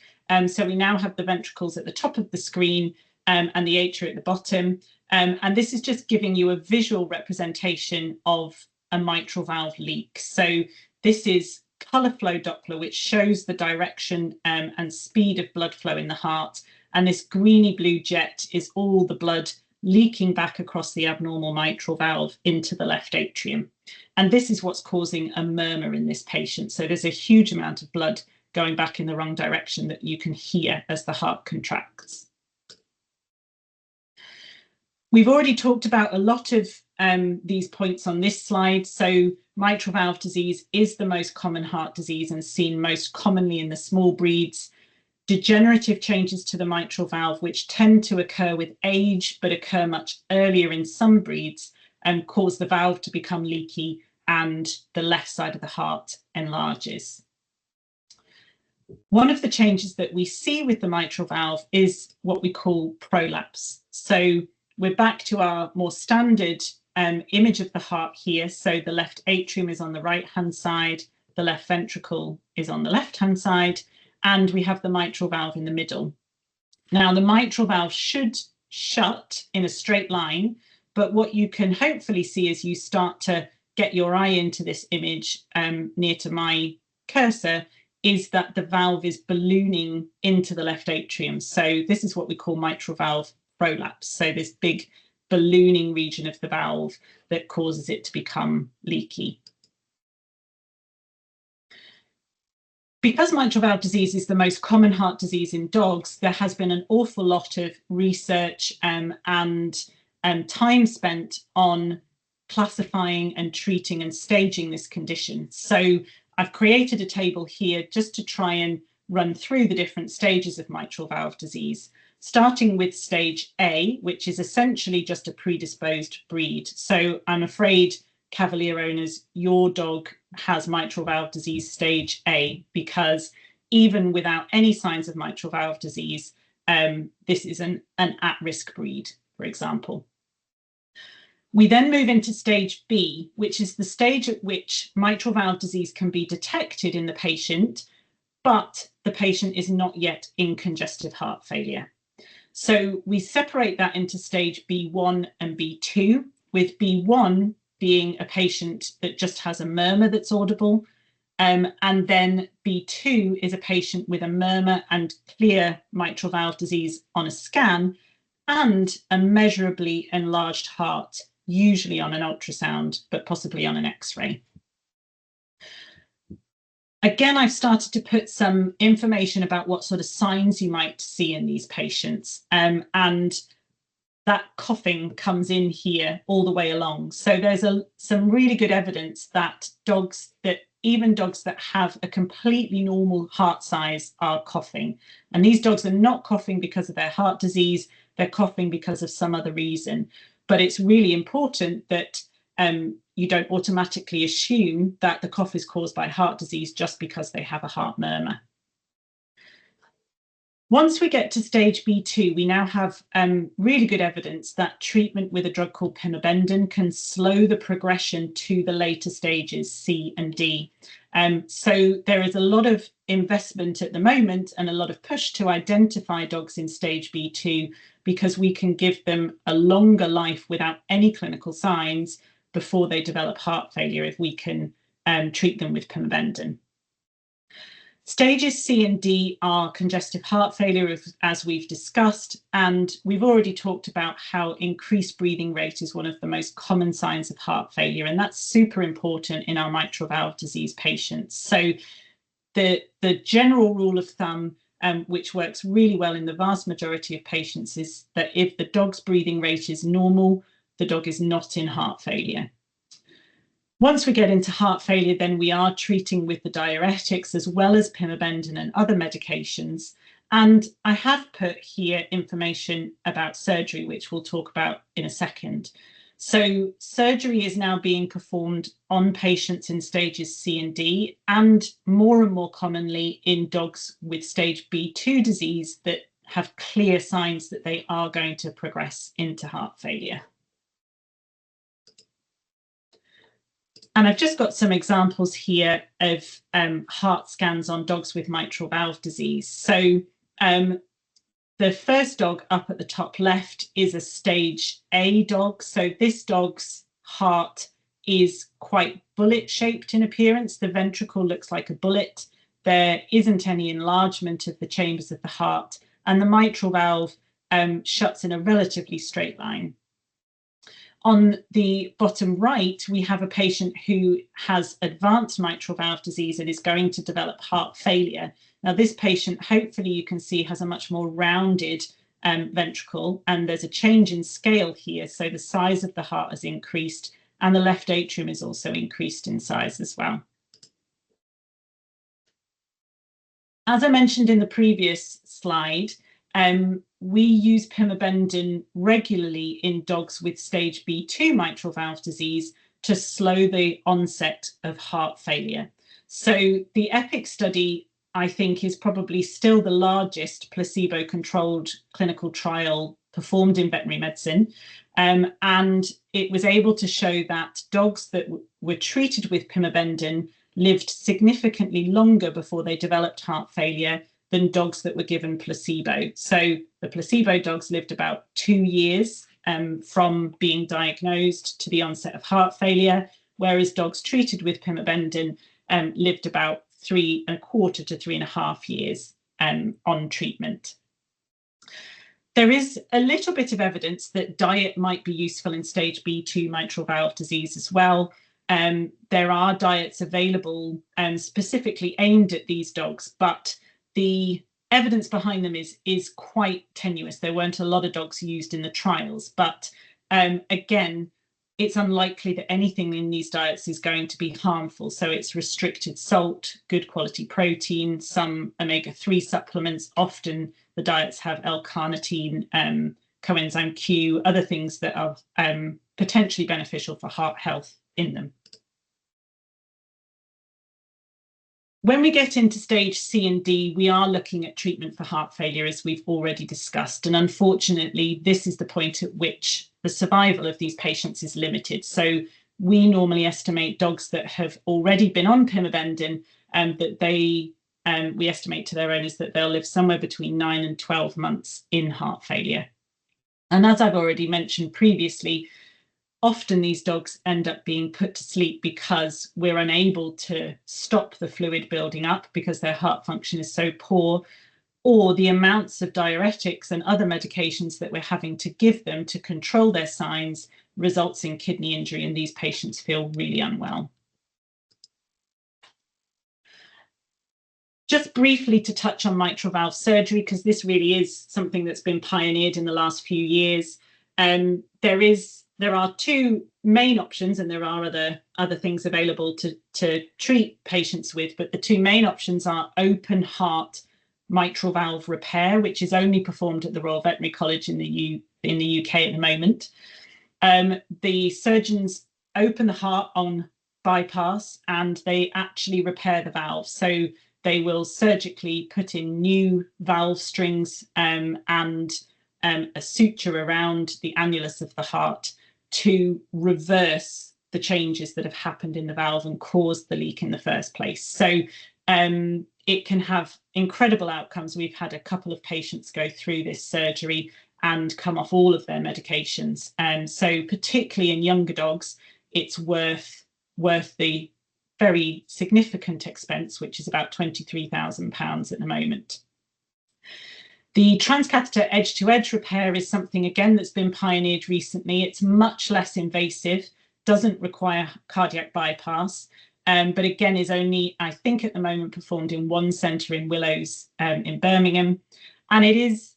So we now have the ventricles at the top of the screen and the atria at the bottom. And this is just giving you a visual representation of a mitral valve leak. So this is colour flow Doppler, which shows the direction and speed of blood flow in the heart. And this greeny blue jet is all the blood leaking back across the abnormal mitral valve into the left atrium. And this is what's causing a murmur in this patient. So there's a huge amount of blood going back in the wrong direction that you can hear as the heart contracts. We've already talked about a lot of these points on this slide. So mitral valve disease is the most common heart disease and seen most commonly in the small breeds. Degenerative changes to the mitral valve, which tend to occur with age but occur much earlier in some breeds, cause the valve to become leaky and the left side of the heart enlarges. One of the changes that we see with the mitral valve is what we call prolapse. So we're back to our more standard image of the heart here. So the left atrium is on the right-hand side, the left ventricle is on the left-hand side, and we have the mitral valve in the middle. Now, the mitral valve should shut in a straight line, but what you can hopefully see as you start to get your eye into this image near to my cursor is that the valve is ballooning into the left atrium. So this is what we call mitral valve prolapse. So this big ballooning region of the valve that causes it to become leaky. Because mitral valve disease is the most common heart disease in dogs, there has been an awful lot of research and time spent on classifying and treating and staging this condition. So I've created a table here just to try and run through the different stages of mitral valve disease, starting with stage A, which is essentially just a predisposed breed. So I'm afraid, Cavalier owners, your dog has mitral valve disease stage A, because even without any signs of mitral valve disease, this is an at-risk breed, for example. We then move into stage B, which is the stage at which mitral valve disease can be detected in the patient, but the patient is not yet in congestive heart failure. So we separate that into stage B1 and B2, with B1 being a patient that just has a murmur that's audible. And then B2 is a patient with a murmur and clear mitral valve disease on a scan and a measurably enlarged heart, usually on an ultrasound, but possibly on an X-ray. Again, I've started to put some information about what sort of signs you might see in these patients. And that coughing comes in here all the way along. So there's some really good evidence that even dogs that have a completely normal heart size are coughing. And these dogs are not coughing because of their heart disease, they're coughing because of some other reason. But it's really important that you don't automatically assume that the cough is caused by heart disease just because they have a heart murmur. Once we get to stage B2, we now have really good evidence that treatment with a drug called pimobendan can slow the progression to the later stages, C and D. So there is a lot of investment at the moment and a lot of push to identify dogs in stage B2 because we can give them a longer life without any clinical signs before they develop heart failure if we can treat them with pimobendan. Stages C and D are congestive heart failure, as we've discussed, and we've already talked about how increased breathing rate is one of the most common signs of heart failure, and that's super important in our mitral valve disease patients. So the general rule of thumb, which works really well in the vast majority of patients, is that if the dog's breathing rate is normal, the dog is not in heart failure. Once we get into heart failure, then we are treating with the diuretics as well as pimobendan and other medications. And I have put here information about surgery, which we'll talk about in a second. So surgery is now being performed on patients in stages C and D, and more commonly in dogs with stage B2 disease that have clear signs that they are going to progress into heart failure. And I've just got some examples here of heart scans on dogs with mitral valve disease. So the first dog up at the top left is a stage A dog. So this dog's heart is quite bullet-shaped in appearance. The ventricle looks like a bullet. There isn't any enlargement of the chambers of the heart, and the mitral valve shuts in a relatively straight line. On the bottom right, we have a patient who has advanced mitral valve disease and is going to develop heart failure. Now, this patient, hopefully you can see, has a much more rounded ventricle, and there's a change in scale here. So the size of the heart has increased, and the left atrium is also increased in size as well. As I mentioned in the previous slide, we use pimobendan regularly in dogs with stage B2 mitral valve disease to slow the onset of heart failure. So the EPIC study, I think, is probably still the largest placebo-controlled clinical trial performed in veterinary medicine. And it was able to show that dogs that were treated with pimobendan lived significantly longer before they developed heart failure than dogs that were given placebo. So the placebo dogs lived about 2 years from being diagnosed to the onset of heart failure, whereas dogs treated with pimobendan lived about 3.25 to 3.5 years on treatment. There is a little bit of evidence that diet might be useful in stage B2 mitral valve disease as well. There are diets available specifically aimed at these dogs, but the evidence behind them is quite tenuous. There weren't a lot of dogs used in the trials, but again, it's unlikely that anything in these diets is going to be harmful. So it's restricted salt, good quality protein, some omega-3 supplements. Often the diets have L-carnitine, coenzyme Q, other things that are potentially beneficial for heart health in them. When we get into stage C and D, we are looking at treatment for heart failure, as we've already discussed. And unfortunately, this is the point at which the survival of these patients is limited. So we normally estimate dogs that have already been on pimobendan that we estimate to their owners that they'll live somewhere between 9 and 12 months in heart failure. And as I've already mentioned previously, often these dogs end up being put to sleep because we're unable to stop the fluid building up because their heart function is so poor, or the amounts of diuretics and other medications that we're having to give them to control their signs results in kidney injury, and these patients feel really unwell. Just briefly to touch on mitral valve surgery, because this really is something that's been pioneered in the last few years. There are two main options, and there are other things available to treat patients with, but the two main options are open heart mitral valve repair, which is only performed at the Royal Veterinary College in the UK at the moment. The surgeons open the heart on bypass and they actually repair the valve. So they will surgically put in new valve strings and a suture around the annulus of the heart to reverse the changes that have happened in the valve and caused the leak in the first place. So it can have incredible outcomes. We've had a couple of patients go through this surgery and come off all of their medications. So particularly in younger dogs, it's worth the very significant expense, which is about £23,000 at the moment. The transcatheter edge-to-edge repair is something, again, that's been pioneered recently. It's much less invasive, doesn't require cardiac bypass, but again is only, I think at the moment, performed in one centre in Willows in Birmingham. And it is,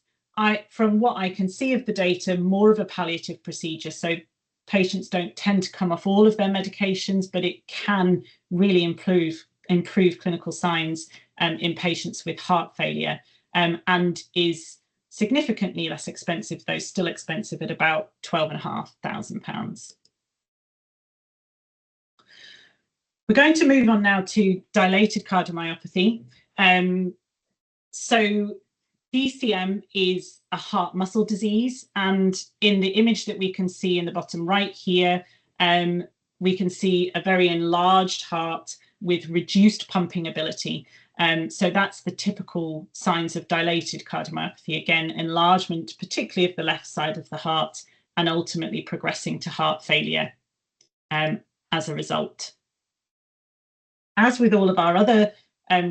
from what I can see of the data, more of a palliative procedure. So patients don't tend to come off all of their medications, but it can really improve clinical signs in patients with heart failure, and is significantly less expensive, though still expensive at about £12,500. We're going to move on now to dilated cardiomyopathy. So DCM is a heart muscle disease, and in the image that we can see in the bottom right here, we can see a very enlarged heart with reduced pumping ability. So that's the typical signs of dilated cardiomyopathy. Again, enlargement, particularly of the left side of the heart, and ultimately progressing to heart failure as a result. As with all of our other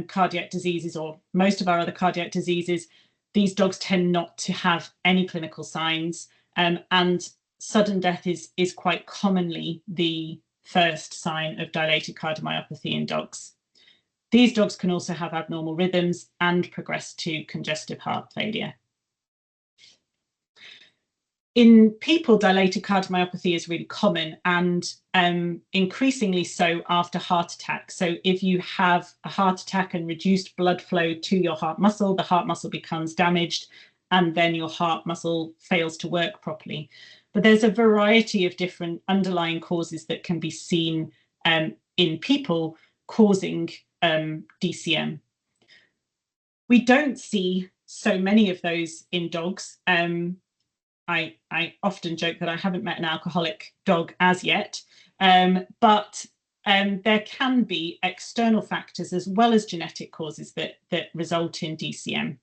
cardiac diseases, or most of our other cardiac diseases, these dogs tend not to have any clinical signs, and sudden death is quite commonly the first sign of dilated cardiomyopathy in dogs. These dogs can also have abnormal rhythms and progress to congestive heart failure. In people, dilated cardiomyopathy is really common, and increasingly so after heart attack. So if you have a heart attack and reduced blood flow to your heart muscle, the heart muscle becomes damaged, and then your heart muscle fails to work properly. But there's a variety of different underlying causes that can be seen in people causing DCM. We don't see so many of those in dogs. I often joke that I haven't met an alcoholic dog as yet, but there can be external factors as well as genetic causes that result in DCM.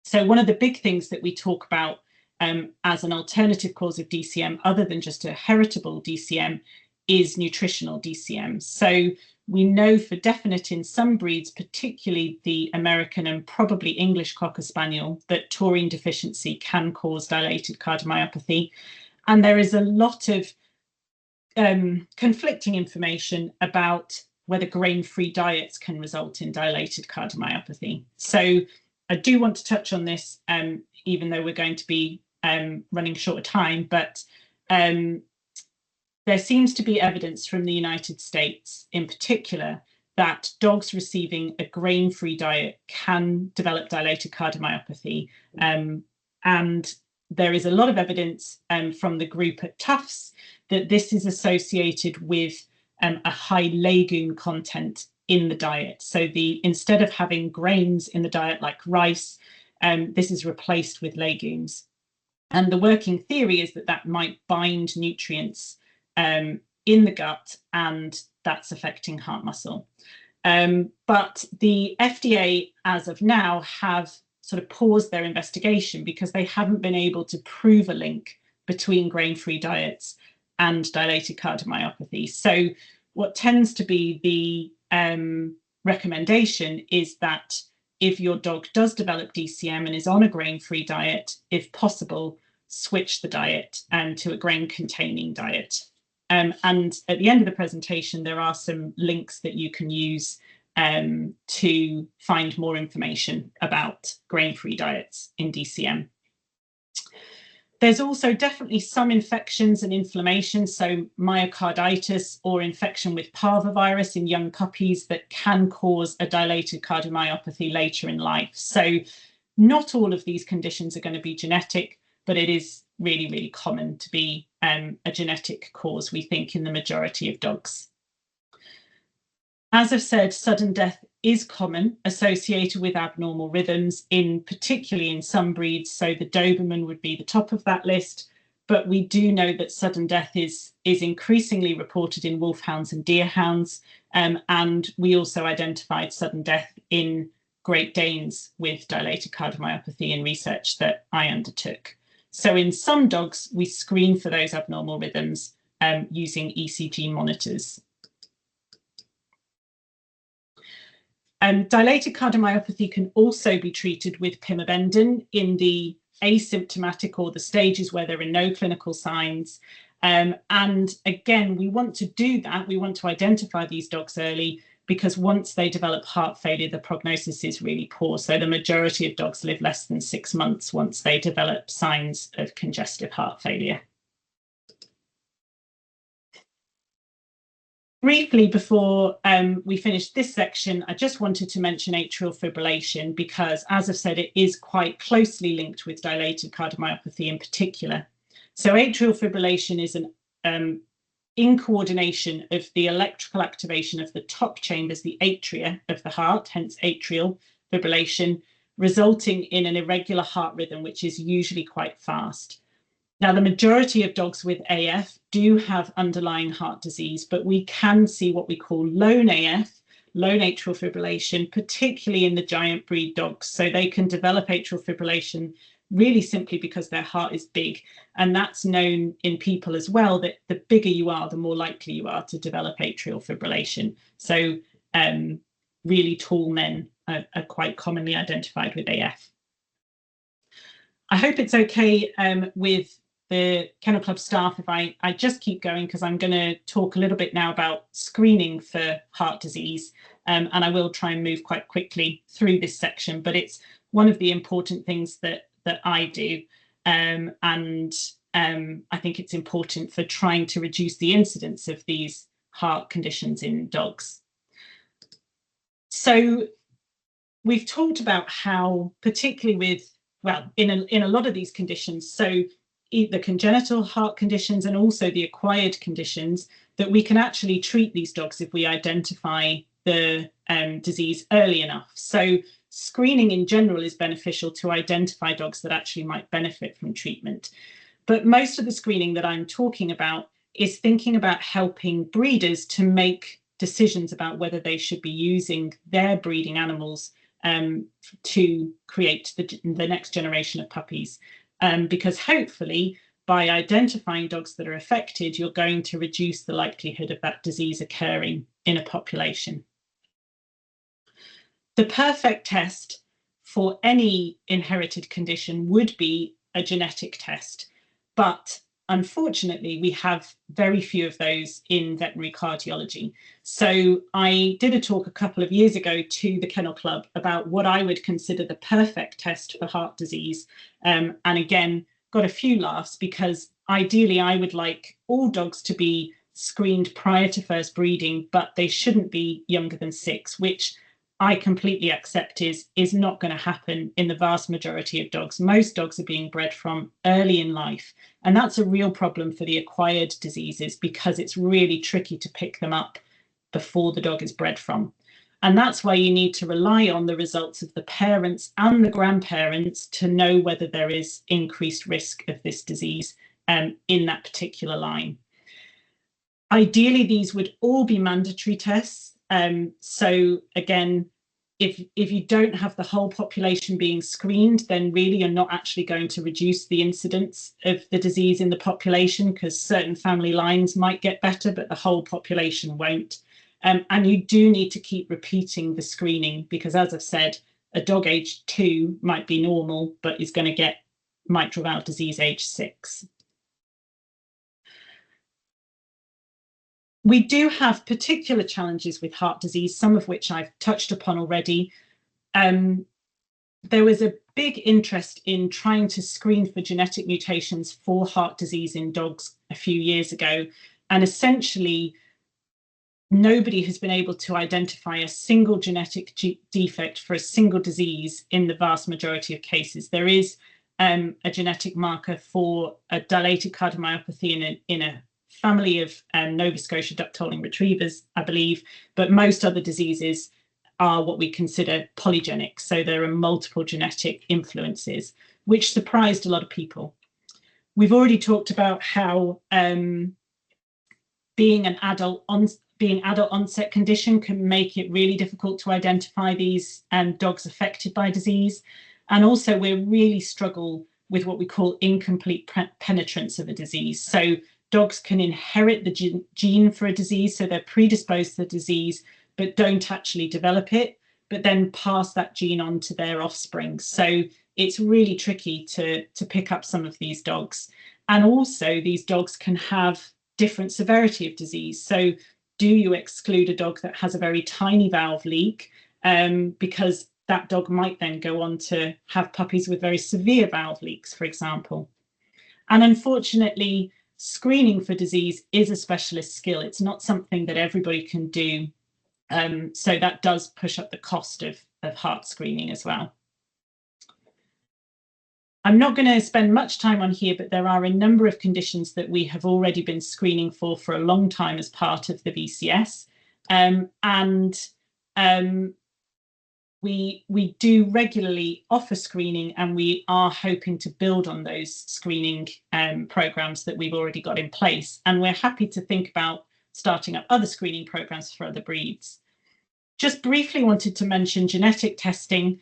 So one of the big things that we talk about as an alternative cause of DCM, other than just a heritable DCM, is nutritional DCM. So we know for definite in some breeds, particularly the American and probably English Cocker Spaniel, that taurine deficiency can cause dilated cardiomyopathy. And there is a lot of conflicting information about whether grain-free diets can result in dilated cardiomyopathy. So I do want to touch on this, even though we're going to be running short of time, but there seems to be evidence from the United States in particular that dogs receiving a grain-free diet can develop dilated cardiomyopathy. And there is a lot of evidence from the group at Tufts that this is associated with a high legume content in the diet. So instead of having grains in the diet like rice, this is replaced with legumes. And the working theory is that might bind nutrients in the gut, and that's affecting heart muscle. But the FDA, as of now, have sort of paused their investigation because they haven't been able to prove a link between grain-free diets and dilated cardiomyopathy. So what tends to be the recommendation is that if your dog does develop DCM and is on a grain-free diet, if possible, switch the diet to a grain-containing diet. And at the end of the presentation, there are some links that you can use to find more information about grain-free diets in DCM. There's also definitely some infections and inflammation, so myocarditis or infection with parvovirus in young puppies that can cause a dilated cardiomyopathy later in life. So not all of these conditions are going to be genetic, but it is really, really common to be a genetic cause, we think, in the majority of dogs. As I've said, sudden death is common, associated with abnormal rhythms, particularly in some breeds. So the Doberman would be the top of that list. But we do know that sudden death is increasingly reported in wolfhounds and deerhounds. And we also identified sudden death in Great Danes with dilated cardiomyopathy in research that I undertook. So in some dogs, we screen for those abnormal rhythms using ECG monitors. Dilated cardiomyopathy can also be treated with pimobendan in the asymptomatic or the stages where there are no clinical signs. And again, we want to do that. We want to identify these dogs early because once they develop heart failure, the prognosis is really poor. So the majority of dogs live less than 6 months once they develop signs of congestive heart failure. Briefly, before we finish this section, I just wanted to mention atrial fibrillation because, as I've said, it is quite closely linked with dilated cardiomyopathy in particular. So atrial fibrillation is an incoordination of the electrical activation of the top chambers, the atria of the heart, hence atrial fibrillation, resulting in an irregular heart rhythm, which is usually quite fast. Now, the majority of dogs with AF do have underlying heart disease, but we can see what we call lone AF, lone atrial fibrillation, particularly in the giant breed dogs. So they can develop atrial fibrillation really simply because their heart is big. And that's known in people as well, that the bigger you are, the more likely you are to develop atrial fibrillation. So really tall men are quite commonly identified with AF. I hope it's okay with the Kennel Club staff if I just keep going, because I'm going to talk a little bit now about screening for heart disease, and I will try and move quite quickly through this section, but it's one of the important things that I do, and I think it's important for trying to reduce the incidence of these heart conditions in dogs. So we've talked about how, particularly with, well, in a lot of these conditions, so the congenital heart conditions and also the acquired conditions, that we can actually treat these dogs if we identify the disease early enough. So screening in general is beneficial to identify dogs that actually might benefit from treatment. But most of the screening that I'm talking about is thinking about helping breeders to make decisions about whether they should be using their breeding animals to create the next generation of puppies. Because hopefully, by identifying dogs that are affected, you're going to reduce the likelihood of that disease occurring in a population. The perfect test for any inherited condition would be a genetic test, but unfortunately, we have very few of those in veterinary cardiology. So I did a talk a couple of years ago to the Kennel Club about what I would consider the perfect test for heart disease. And again, got a few laughs because ideally I would like all dogs to be screened prior to first breeding, but they shouldn't be younger than 6, which I completely accept is not going to happen in the vast majority of dogs. Most dogs are being bred from early in life. And that's a real problem for the acquired diseases because it's really tricky to pick them up before the dog is bred from. And that's why you need to rely on the results of the parents and the grandparents to know whether there is increased risk of this disease in that particular line. Ideally, these would all be mandatory tests. So again, if you don't have the whole population being screened, then really you're not actually going to reduce the incidence of the disease in the population, because certain family lines might get better, but the whole population won't. And you do need to keep repeating the screening, because as I've said, a dog aged 2 might be normal, but is going to get mitral valve disease age 6. We do have particular challenges with heart disease, some of which I've touched upon already. There was a big interest in trying to screen for genetic mutations for heart disease in dogs a few years ago. And essentially, nobody has been able to identify a single genetic defect for a single disease in the vast majority of cases. There is a genetic marker for a dilated cardiomyopathy in a family of Nova Scotia duck-tolling retrievers, I believe, but most other diseases are what we consider polygenic. So there are multiple genetic influences, which surprised a lot of people. We've already talked about how being adult onset condition can make it really difficult to identify these dogs affected by disease. And also we really struggle with what we call incomplete penetrance of a disease. So dogs can inherit the gene for a disease, so they're predisposed to the disease, but don't actually develop it, but then pass that gene on to their offspring. So it's really tricky to pick up some of these dogs. And also these dogs can have different severity of disease. So do you exclude a dog that has a very tiny valve leak, because that dog might then go on to have puppies with very severe valve leaks, for example. And unfortunately, screening for disease is a specialist skill. It's not something that everybody can do. So that does push up the cost of heart screening as well. I'm not going to spend much time on here, but there are a number of conditions that we have already been screening for a long time as part of the VCS. We do regularly offer screening, and we are hoping to build on those screening programs that we've already got in place. And we're happy to think about starting up other screening programs for other breeds. Just briefly wanted to mention genetic testing,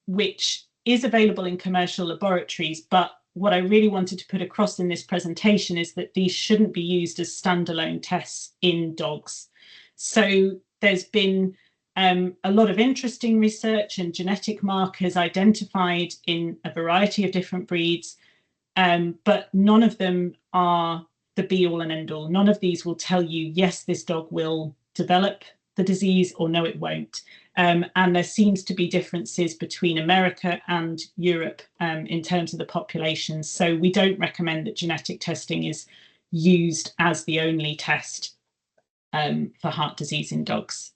which is available in commercial laboratories, but what I really wanted to put across in this presentation is that these shouldn't be used as standalone tests in dogs. So there's been a lot of interesting research and genetic markers identified in a variety of different breeds, but none of them are the be-all and end-all. None of these will tell you, yes, this dog will develop the disease, or no, it won't. And there seems to be differences between America and Europe in terms of the population. So we don't recommend that genetic testing is used as the only test for heart disease in dogs.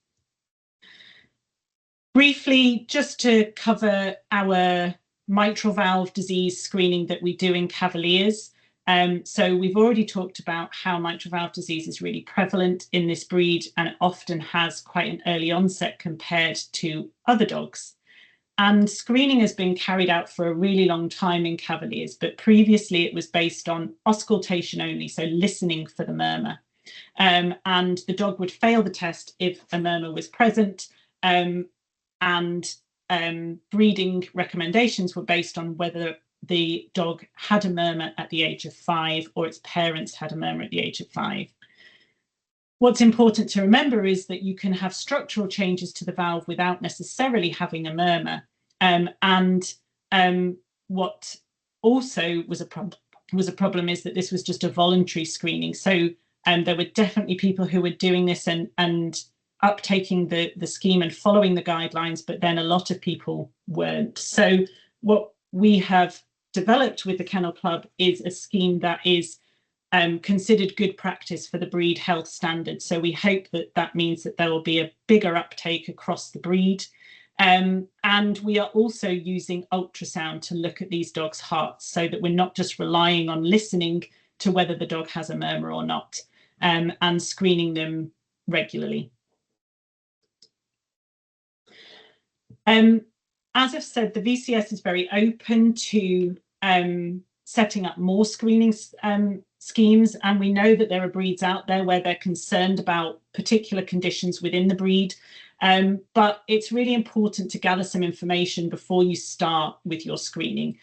Briefly, just to cover our mitral valve disease screening that we do in Cavaliers. So we've already talked about how mitral valve disease is really prevalent in this breed, and it often has quite an early onset compared to other dogs. And screening has been carried out for a really long time in Cavaliers, but previously it was based on auscultation only, so listening for the murmur. And the dog would fail the test if a murmur was present, and breeding recommendations were based on whether the dog had a murmur at the age of 5 or its parents had a murmur at the age of 5. What's important to remember is that you can have structural changes to the valve without necessarily having a murmur. What also was a problem is that this was just a voluntary screening. So there were definitely people who were doing this and uptaking the scheme and following the guidelines, but then a lot of people weren't. So what we have developed with the Kennel Club is a scheme that is considered good practice for the breed health standard. So we hope that that means that there will be a bigger uptake across the breed. And we are also using ultrasound to look at these dogs' hearts, so that we're not just relying on listening to whether the dog has a murmur or not, and screening them regularly. As I've said, the VCS is very open to setting up more screening schemes, and we know that there are breeds out there where they're concerned about particular conditions within the breed. But it's really important to gather some information before you start with your screening.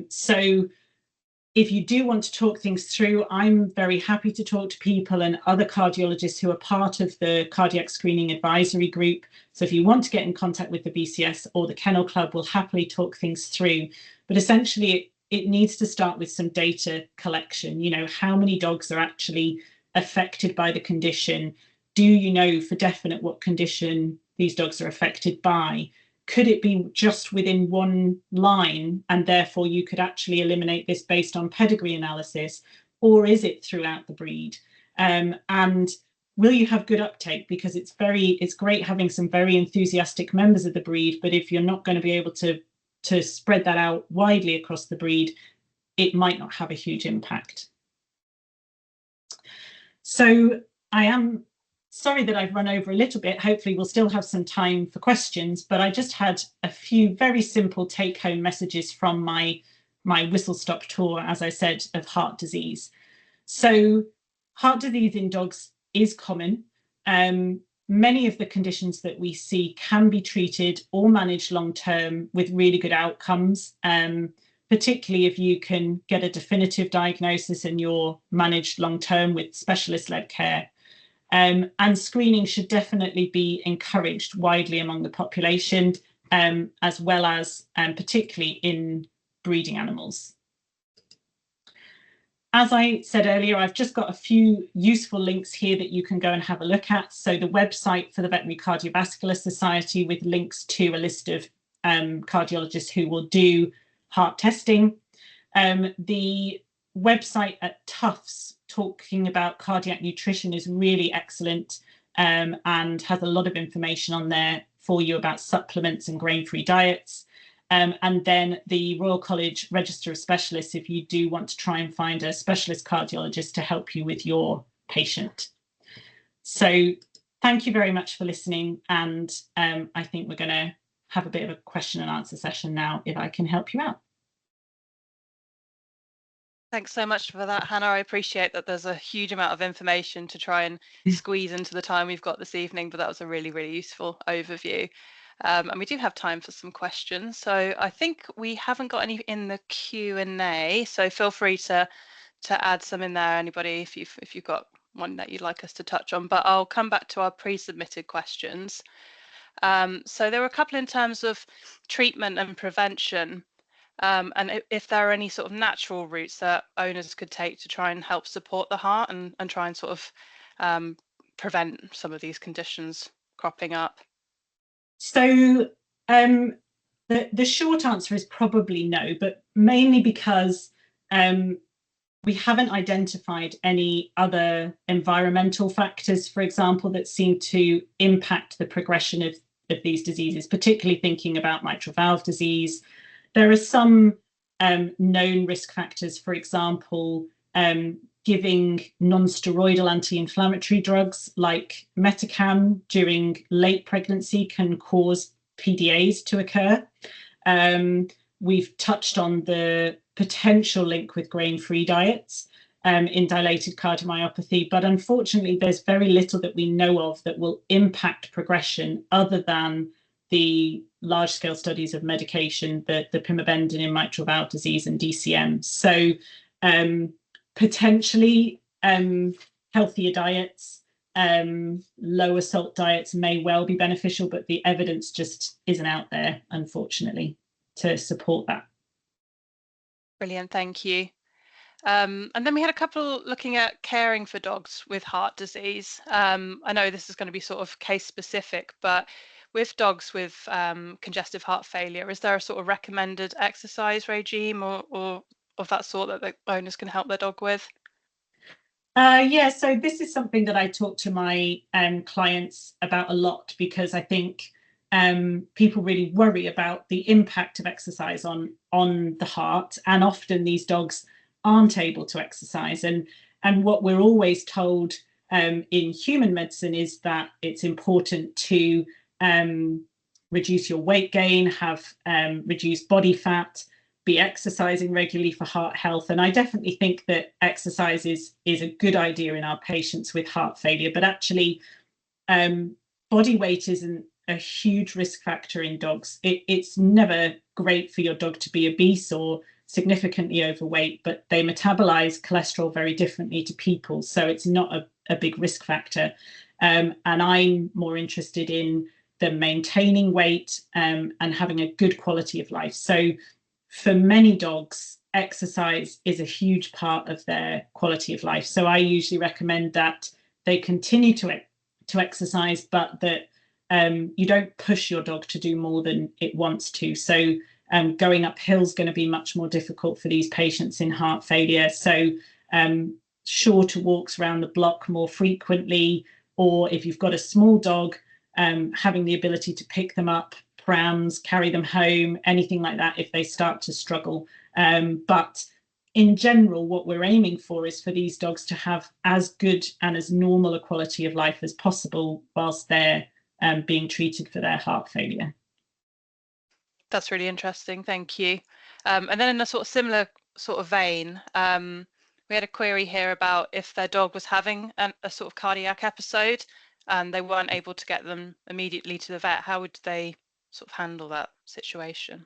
So if you do want to talk things through, I'm very happy to talk to people and other cardiologists who are part of the cardiac screening advisory group. So if you want to get in contact with the BCS or the Kennel Club, we'll happily talk things through. But essentially, it needs to start with some data collection. You know, how many dogs are actually affected by the condition? Do you know for definite what condition these dogs are affected by? Could it be just within one line and therefore you could actually eliminate this based on pedigree analysis, or is it throughout the breed? And will you have good uptake? Because it's great having some very enthusiastic members of the breed, but if you're not going to be able to spread that out widely across the breed, it might not have a huge impact. So I am sorry that I've run over a little bit. Hopefully we'll still have some time for questions, but I just had a few very simple take-home messages from my whistle-stop tour, as I said, of heart disease. So heart disease in dogs is common. Many of the conditions that we see can be treated or managed long-term with really good outcomes, particularly if you can get a definitive diagnosis and you're managed long-term with specialist-led care. And screening should definitely be encouraged widely among the population, as well as particularly in breeding animals. As I said earlier, I've just got a few useful links here that you can go and have a look at. So the website for the Veterinary Cardiovascular Society with links to a list of cardiologists who will do heart testing. The website at Tufts talking about cardiac nutrition is really excellent, and has a lot of information on there for you about supplements and grain-free diets. And then the Royal College Register of Specialists, if you do want to try and find a specialist cardiologist to help you with your patient. So thank you very much for listening. And I think we're going to have a bit of a question and answer session now, if I can help you out. Thanks so much for that, Hannah. I appreciate that there's a huge amount of information to try and squeeze into the time we've got this evening, but that was a really, really useful overview. And we do have time for some questions. So I think we haven't got any in the Q&A, so feel free to add some in there, anybody, if you've got one that you'd like us to touch on. But I'll come back to our pre-submitted questions. So there were a couple in terms of treatment and prevention. And if there are any sort of natural routes that owners could take to try and help support the heart and try and sort of prevent some of these conditions cropping up. So the short answer is probably no, but mainly because we haven't identified any other environmental factors, for example, that seem to impact the progression of these diseases, particularly thinking about mitral valve disease. There are some known risk factors, for example, giving non-steroidal anti-inflammatory drugs like Metacam during late pregnancy can cause PDAs to occur. We've touched on the potential link with grain-free diets in dilated cardiomyopathy, but unfortunately there's very little that we know of that will impact progression other than the large-scale studies of medication, the pimobendan in mitral valve disease and DCM. So potentially healthier diets, lower salt diets may well be beneficial, but the evidence just isn't out there, unfortunately, to support that. Brilliant, thank you. And then we had a couple looking at caring for dogs with heart disease. I know this is going to be sort of case specific, but with dogs with congestive heart failure, is there a sort of recommended exercise regime or of that sort that the owners can help their dog with? Yeah, so this is something that I talk to my clients about a lot, because I think people really worry about the impact of exercise on the heart, and often these dogs aren't able to exercise. And what we're always told in human medicine is that it's important to reduce your weight gain, have reduced body fat, be exercising regularly for heart health. And I definitely think that exercise is a good idea in our patients with heart failure. But actually, body weight isn't a huge risk factor in dogs. It's never great for your dog to be obese or significantly overweight, but they metabolize cholesterol very differently to people. So it's not a big risk factor. And I'm more interested in them maintaining weight and having a good quality of life. So for many dogs, exercise is a huge part of their quality of life. So I usually recommend that they continue to exercise, but that you don't push your dog to do more than it wants to. So going up hills is going to be much more difficult for these patients in heart failure. So shorter walks around the block more frequently, or if you've got a small dog, having the ability to pick them up, prams, carry them home, anything like that if they start to struggle. But in general, what we're aiming for is for these dogs to have as good and as normal a quality of life as possible whilst they're being treated for their heart failure. That's really interesting, thank you. And then in a sort of similar sort of vein, we had a query here about if their dog was having a sort of cardiac episode and they weren't able to get them immediately to the vet. How would they sort of handle that situation?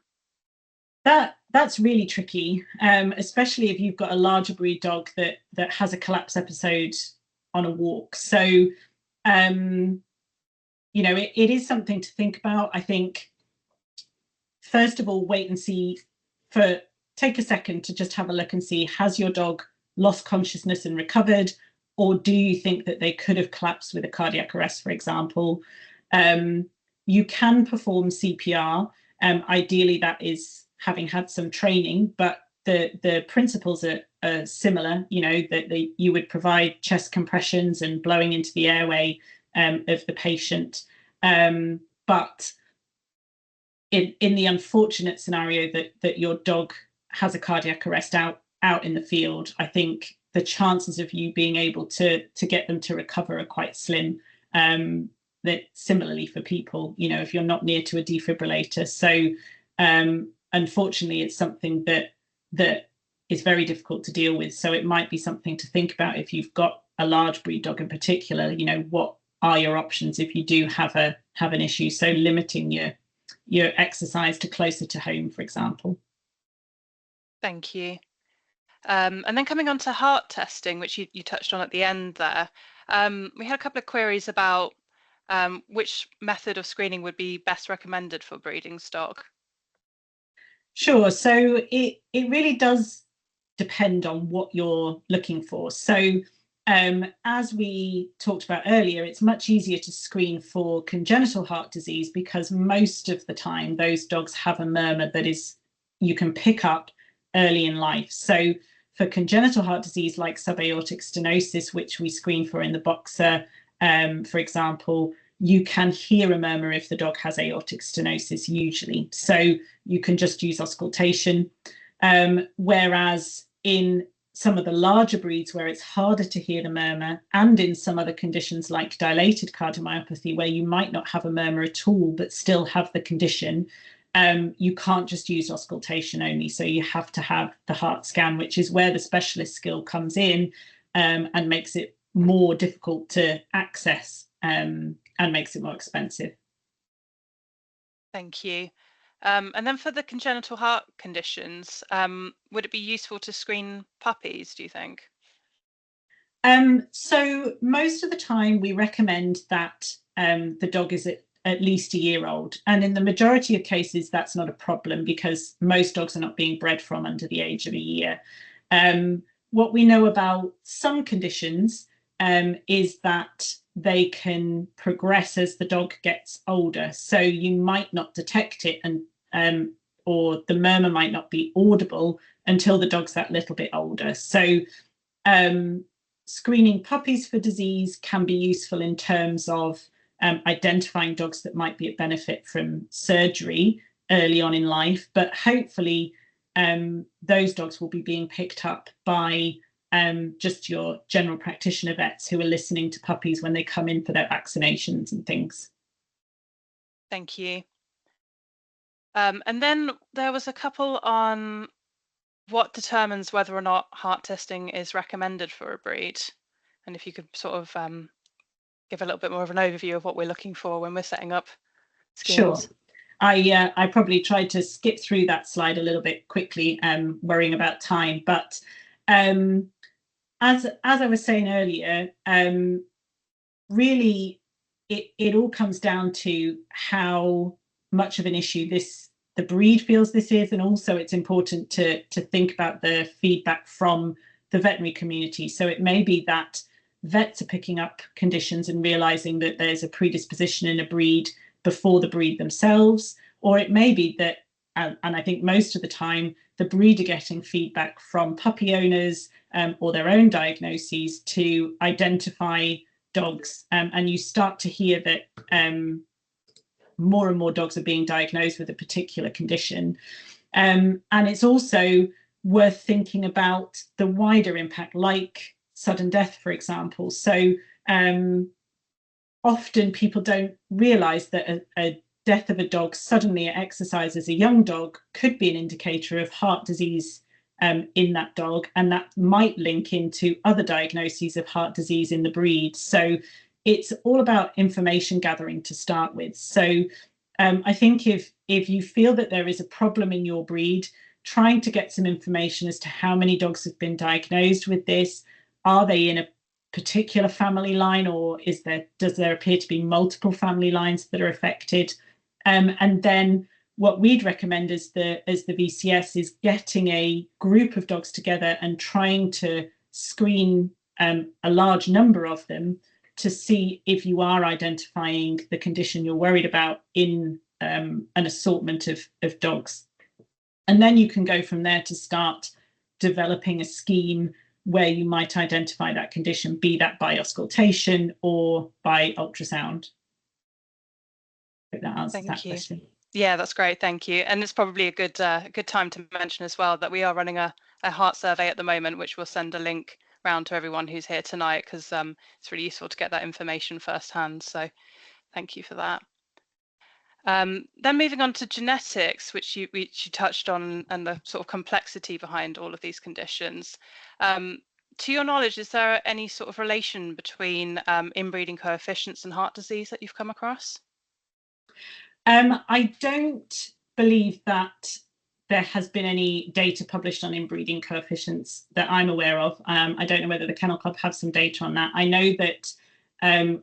That's really tricky, especially if you've got a larger breed dog that has a collapse episode on a walk. So, you know, it is something to think about. I think, first of all, wait and see. Take a second to just have a look and see, has your dog lost consciousness and recovered, or do you think that they could have collapsed with a cardiac arrest, for example? You can perform CPR. Ideally, that is having had some training, but the principles are similar. You know, that you would provide chest compressions and blowing into the airway of the patient. But in the unfortunate scenario that your dog has a cardiac arrest out in the field, I think the chances of you being able to get them to recover are quite slim. That similarly for people, you know, if you're not near to a defibrillator. So unfortunately, it's something that is very difficult to deal with. So it might be something to think about if you've got a large breed dog in particular. You know, what are your options if you do have an issue? So limiting your exercise to closer to home, for example. Thank you. And then coming on to heart testing, which you touched on at the end there, we had a couple of queries about which method of screening would be best recommended for breeding stock. Sure. So it really does depend on what you're looking for. So as we talked about earlier, it's much easier to screen for congenital heart disease because most of the time those dogs have a murmur that is you can pick up early in life. So for congenital heart disease like subaortic stenosis, which we screen for in the boxer, for example, you can hear a murmur if the dog has aortic stenosis usually. So you can just use auscultation. Whereas in some of the larger breeds where it's harder to hear the murmur, and in some other conditions like dilated cardiomyopathy, where you might not have a murmur at all, but still have the condition, you can't just use auscultation only. So you have to have the heart scan, which is where the specialist skill comes in and makes it more difficult to access and makes it more expensive. Thank you. And then for the congenital heart conditions, would it be useful to screen puppies, do you think? So most of the time we recommend that the dog is at least a year old. And in the majority of cases, that's not a problem because most dogs are not being bred from under the age of a year. What we know about some conditions is that they can progress as the dog gets older. So you might not detect it and or the murmur might not be audible until the dog's that little bit older. So screening puppies for disease can be useful in terms of identifying dogs that might be at benefit from surgery early on in life, but hopefully those dogs will be being picked up by just your general practitioner vets who are listening to puppies when they come in for their vaccinations and things. Thank you. And then there was a couple on what determines whether or not heart testing is recommended for a breed, and if you could sort of give a little bit more of an overview of what we're looking for when we're setting up Sure. schemes. I probably tried to skip through that slide a little bit quickly, worrying about time. But as I was saying earlier, really it all comes down to how much of an issue the breed feels this is, and also it's important to think about the feedback from the veterinary community. So it may be that vets are picking up conditions and realizing that there's a predisposition in a breed before the breed themselves, or it may be that, and I think most of the time, the breed are getting feedback from puppy owners or their own diagnoses to identify dogs, and you start to hear that more and more dogs are being diagnosed with a particular condition. And it's also worth thinking about the wider impact, like sudden death, for example. So often people don't realize that a death of a dog suddenly at exercise as a young dog could be an indicator of heart disease in that dog, and that might link into other diagnoses of heart disease in the breed. So it's all about information gathering to start with. So I think if you feel that there is a problem in your breed, trying to get some information as to how many dogs have been diagnosed with this, are they in a particular family line, or does there appear to be multiple family lines that are affected? And then what we'd recommend as the VCS is getting a group of dogs together and trying to screen a large number of them to see if you are identifying the condition you're worried about in an assortment of dogs. And then you can go from there to start developing a scheme where you might identify that condition, be that by auscultation or by ultrasound. I hope that answers Thank that you. question. Yeah, that's great. Thank you. And it's probably a good time to mention as well that we are running a heart survey at the moment, which we'll send a link round to everyone who's here tonight, because it's really useful to get that information firsthand. So thank you for that. Then moving on to genetics, which you touched on, and the sort of complexity behind all of these conditions. To your knowledge, is there any sort of relation between inbreeding coefficients and heart disease that you've come across? I don't believe that there has been any data published on inbreeding coefficients that I'm aware of. I don't know whether the Kennel Club have some data on that. I know that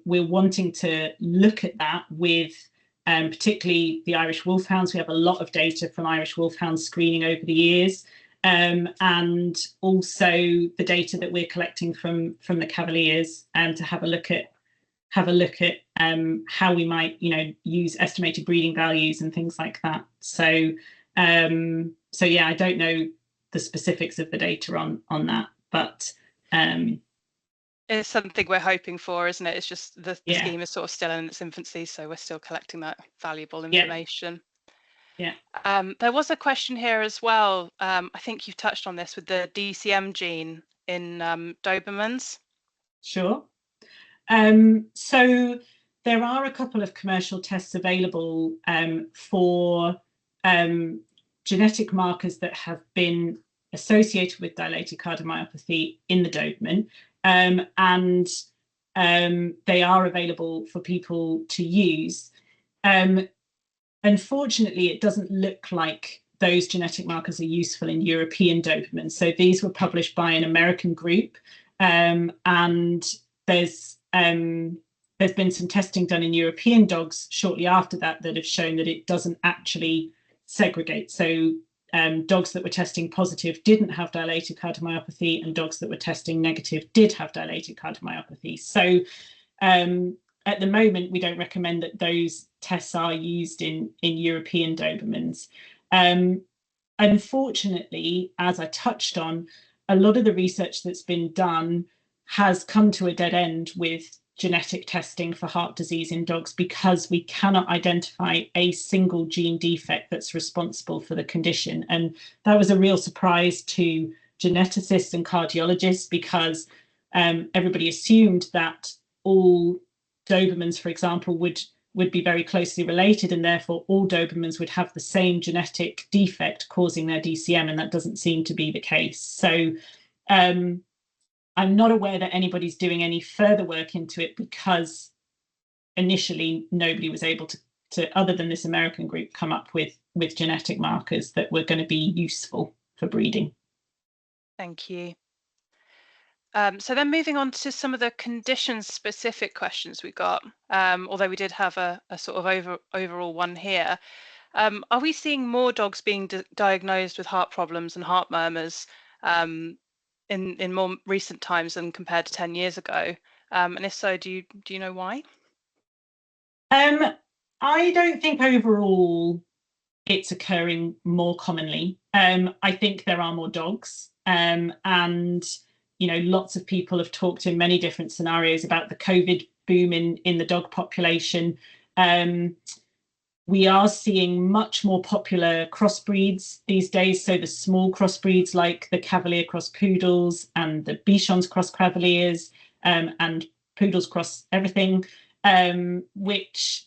we're wanting to look at that with particularly the Irish Wolfhounds. We have a lot of data from Irish Wolfhound screening over the years, and also the data that we're collecting from the Cavaliers, to have a look at how we might, use estimated breeding values and things like that. So yeah, I don't know the specifics of the data on that, but it's something we're hoping for, isn't it? It's just the yeah. scheme is sort of still in its infancy, so we're still collecting that valuable information. Yeah. There was a question here as well. I think you've touched on this with the DCM gene in Dobermans. Sure. So there are a couple of commercial tests available for genetic markers that have been associated with dilated cardiomyopathy in the Doberman, and they are available for people to use. Unfortunately, it doesn't look like those genetic markers are useful in European Dobermans. So these were published by an American group, and there's been some testing done in European dogs shortly after that have shown that it doesn't actually segregate. So dogs that were testing positive didn't have dilated cardiomyopathy, and dogs that were testing negative did have dilated cardiomyopathy. So at the moment, we don't recommend that those tests are used in European Dobermans. Unfortunately, as I touched on, a lot of the research that's been done has come to a dead end with genetic testing for heart disease in dogs, because we cannot identify a single gene defect that's responsible for the condition. And that was a real surprise to geneticists and cardiologists, because everybody assumed that all Dobermans, for example, would be very closely related, and therefore all Dobermans would have the same genetic defect causing their DCM, and that doesn't seem to be the case. So I'm not aware that anybody's doing any further work into it, because initially nobody was able to other than this American group, come up with genetic markers that were going to be useful for breeding. Thank you. So then moving on to some of the condition-specific questions we got, although we did have a sort of overall one here. Are we seeing more dogs being diagnosed with heart problems and heart murmurs in more recent times than compared to 10 years ago? And if so, do you know why? I don't think overall it's occurring more commonly. I think there are more dogs, and lots of people have talked in many different scenarios about the COVID boom in the dog population. We are seeing much more popular crossbreeds these days. So the small crossbreeds like the Cavalier cross poodles and the Bichon's cross Cavaliers, and poodles cross everything, which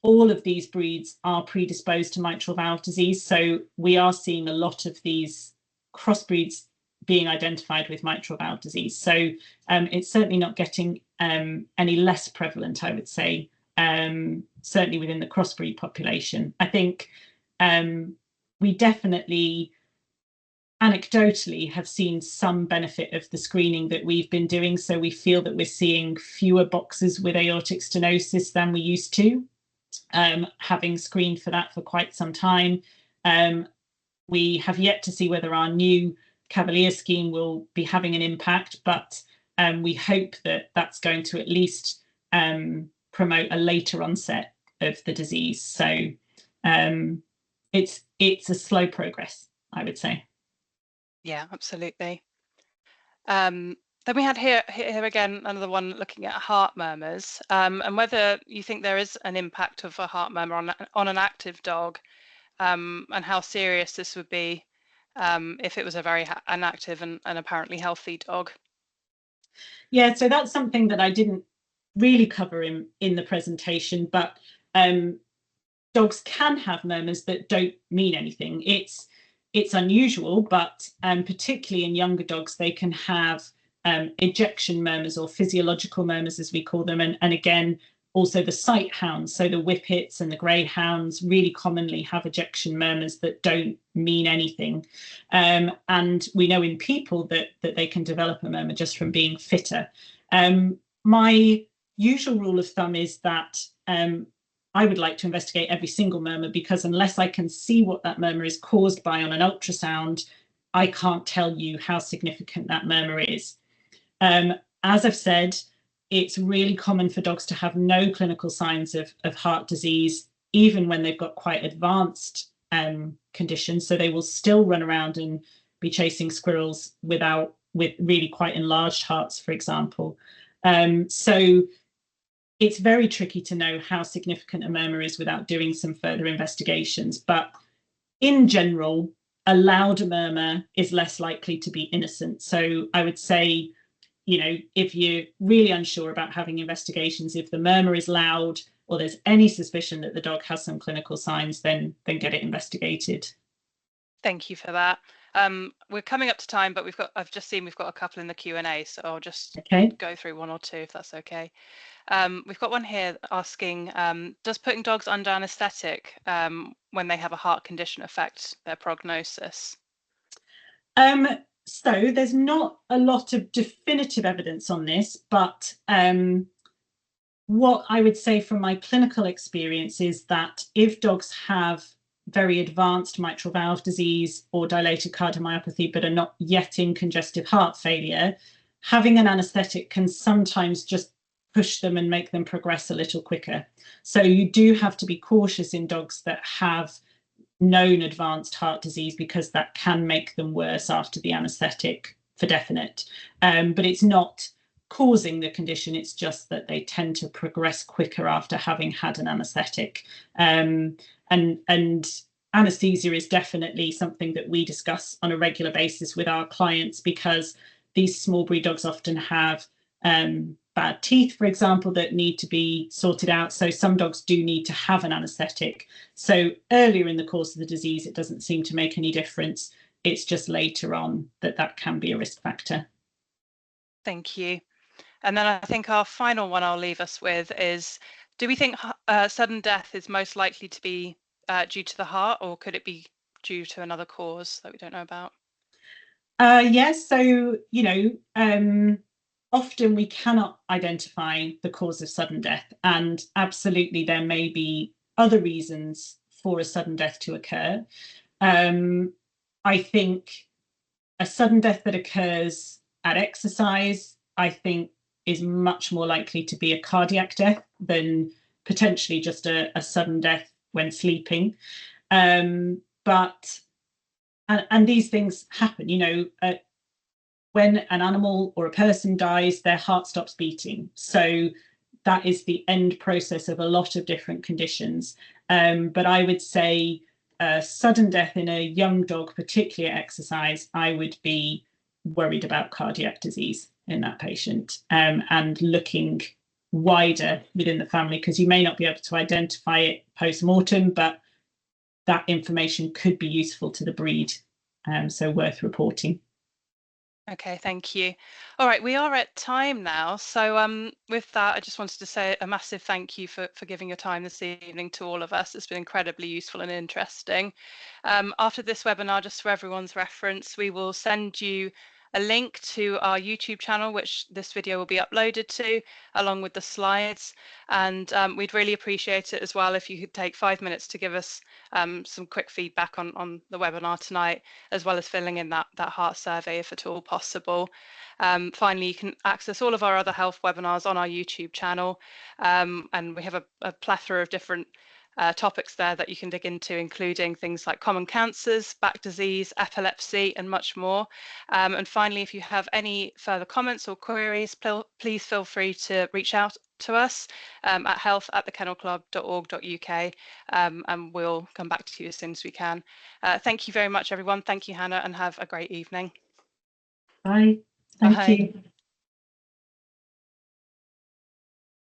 all of these breeds are predisposed to mitral valve disease. So we are seeing a lot of these crossbreeds being identified with mitral valve disease. So it's certainly not getting any less prevalent, I would say, certainly within the crossbreed population. I think we definitely anecdotally have seen some benefit of the screening that we've been doing. So we feel that we're seeing fewer boxes with aortic stenosis than we used to, having screened for that for quite some time. We have yet to see whether our new Cavalier scheme will be having an impact, but we hope that that's going to at least promote a later onset of the disease. So it's a slow progress, I would say. Yeah, absolutely. Then we had here again another one looking at heart murmurs, and whether you think there is an impact of a heart murmur on an active dog, and how serious this would be if it was a very inactive and apparently healthy dog. Yeah, so that's something that I didn't really cover in the presentation, but dogs can have murmurs that don't mean anything. It's unusual, but particularly in younger dogs, they can have ejection murmurs or physiological murmurs, as we call them. And again, also the sight hounds, so the whippets and the greyhounds really commonly have ejection murmurs that don't mean anything. And we know in people that they can develop a murmur just from being fitter. My usual rule of thumb is that I would like to investigate every single murmur, because unless I can see what that murmur is caused by on an ultrasound, I can't tell you how significant that murmur is. As I've said, it's really common for dogs to have no clinical signs of heart disease, even when they've got quite advanced conditions. So they will still run around and be chasing squirrels with really quite enlarged hearts, for example. So it's very tricky to know how significant a murmur is without doing some further investigations. But in general, a louder murmur is less likely to be innocent. So I would say, if you're really unsure about having investigations, if the murmur is loud or there's any suspicion that the dog has some clinical signs, then get it investigated. Thank you for that. We're coming up to time, but I've just seen we've got a couple in the Q&A, so I'll just go through one or two if that's okay. We've got one here asking, does putting dogs under anaesthetic when they have a heart condition affect their prognosis? So there's not a lot of definitive evidence on this, but what I would say from my clinical experience is that if dogs have very advanced mitral valve disease or dilated cardiomyopathy but are not yet in congestive heart failure, having an anaesthetic can sometimes just push them and make them progress a little quicker. So you do have to be cautious in dogs that have known advanced heart disease, because that can make them worse after the anaesthetic for definite. But it's not causing the condition, it's just that they tend to progress quicker after having had an anaesthetic. And anaesthesia is definitely something that we discuss on a regular basis with our clients, because these small breed dogs often have bad teeth, for example, that need to be sorted out. So some dogs do need to have an anaesthetic. So earlier in the course of the disease, it doesn't seem to make any difference. It's just later on that can be a risk factor. Thank you. And then I think our final one I'll leave us with is, Do we think sudden death is most likely to be due to the heart, or could it be due to another cause that we don't know about? Yes, so often we cannot identify the cause of sudden death, and absolutely there may be other reasons for a sudden death to occur. I think a sudden death that occurs at exercise, I think, is much more likely to be a cardiac death than potentially just a sudden death when sleeping. But and these things happen, when an animal or a person dies, their heart stops beating. So that is the end process of a lot of different conditions. But I would say sudden death in a young dog, particularly at exercise, I would be worried about cardiac disease in that patient, and looking wider within the family, because you may not be able to identify it post-mortem, but that information could be useful to the breed, so worth reporting. Okay, thank you. All right, we are at time now. So with that, I just wanted to say a massive thank you for giving your time this evening to all of us. It's been incredibly useful and interesting. After this webinar, just for everyone's reference, we will send you a link to our YouTube channel, which this video will be uploaded to, along with the slides. And we'd really appreciate it as well if you could take 5 minutes to give us some quick feedback on the webinar tonight, as well as filling in that heart survey if at all possible. Finally, you can access all of our other health webinars on our YouTube channel, and we have a plethora of different topics there that you can dig into, including things like common cancers, back disease, epilepsy, and much more. And finally, if you have any further comments or queries, please feel free to reach out to us at health@thekennelclub.org.uk, and we'll come back to you as soon as we can. Thank you very much, everyone. Thank you, Hannah, and have a great evening. Bye. Thank Bye. you.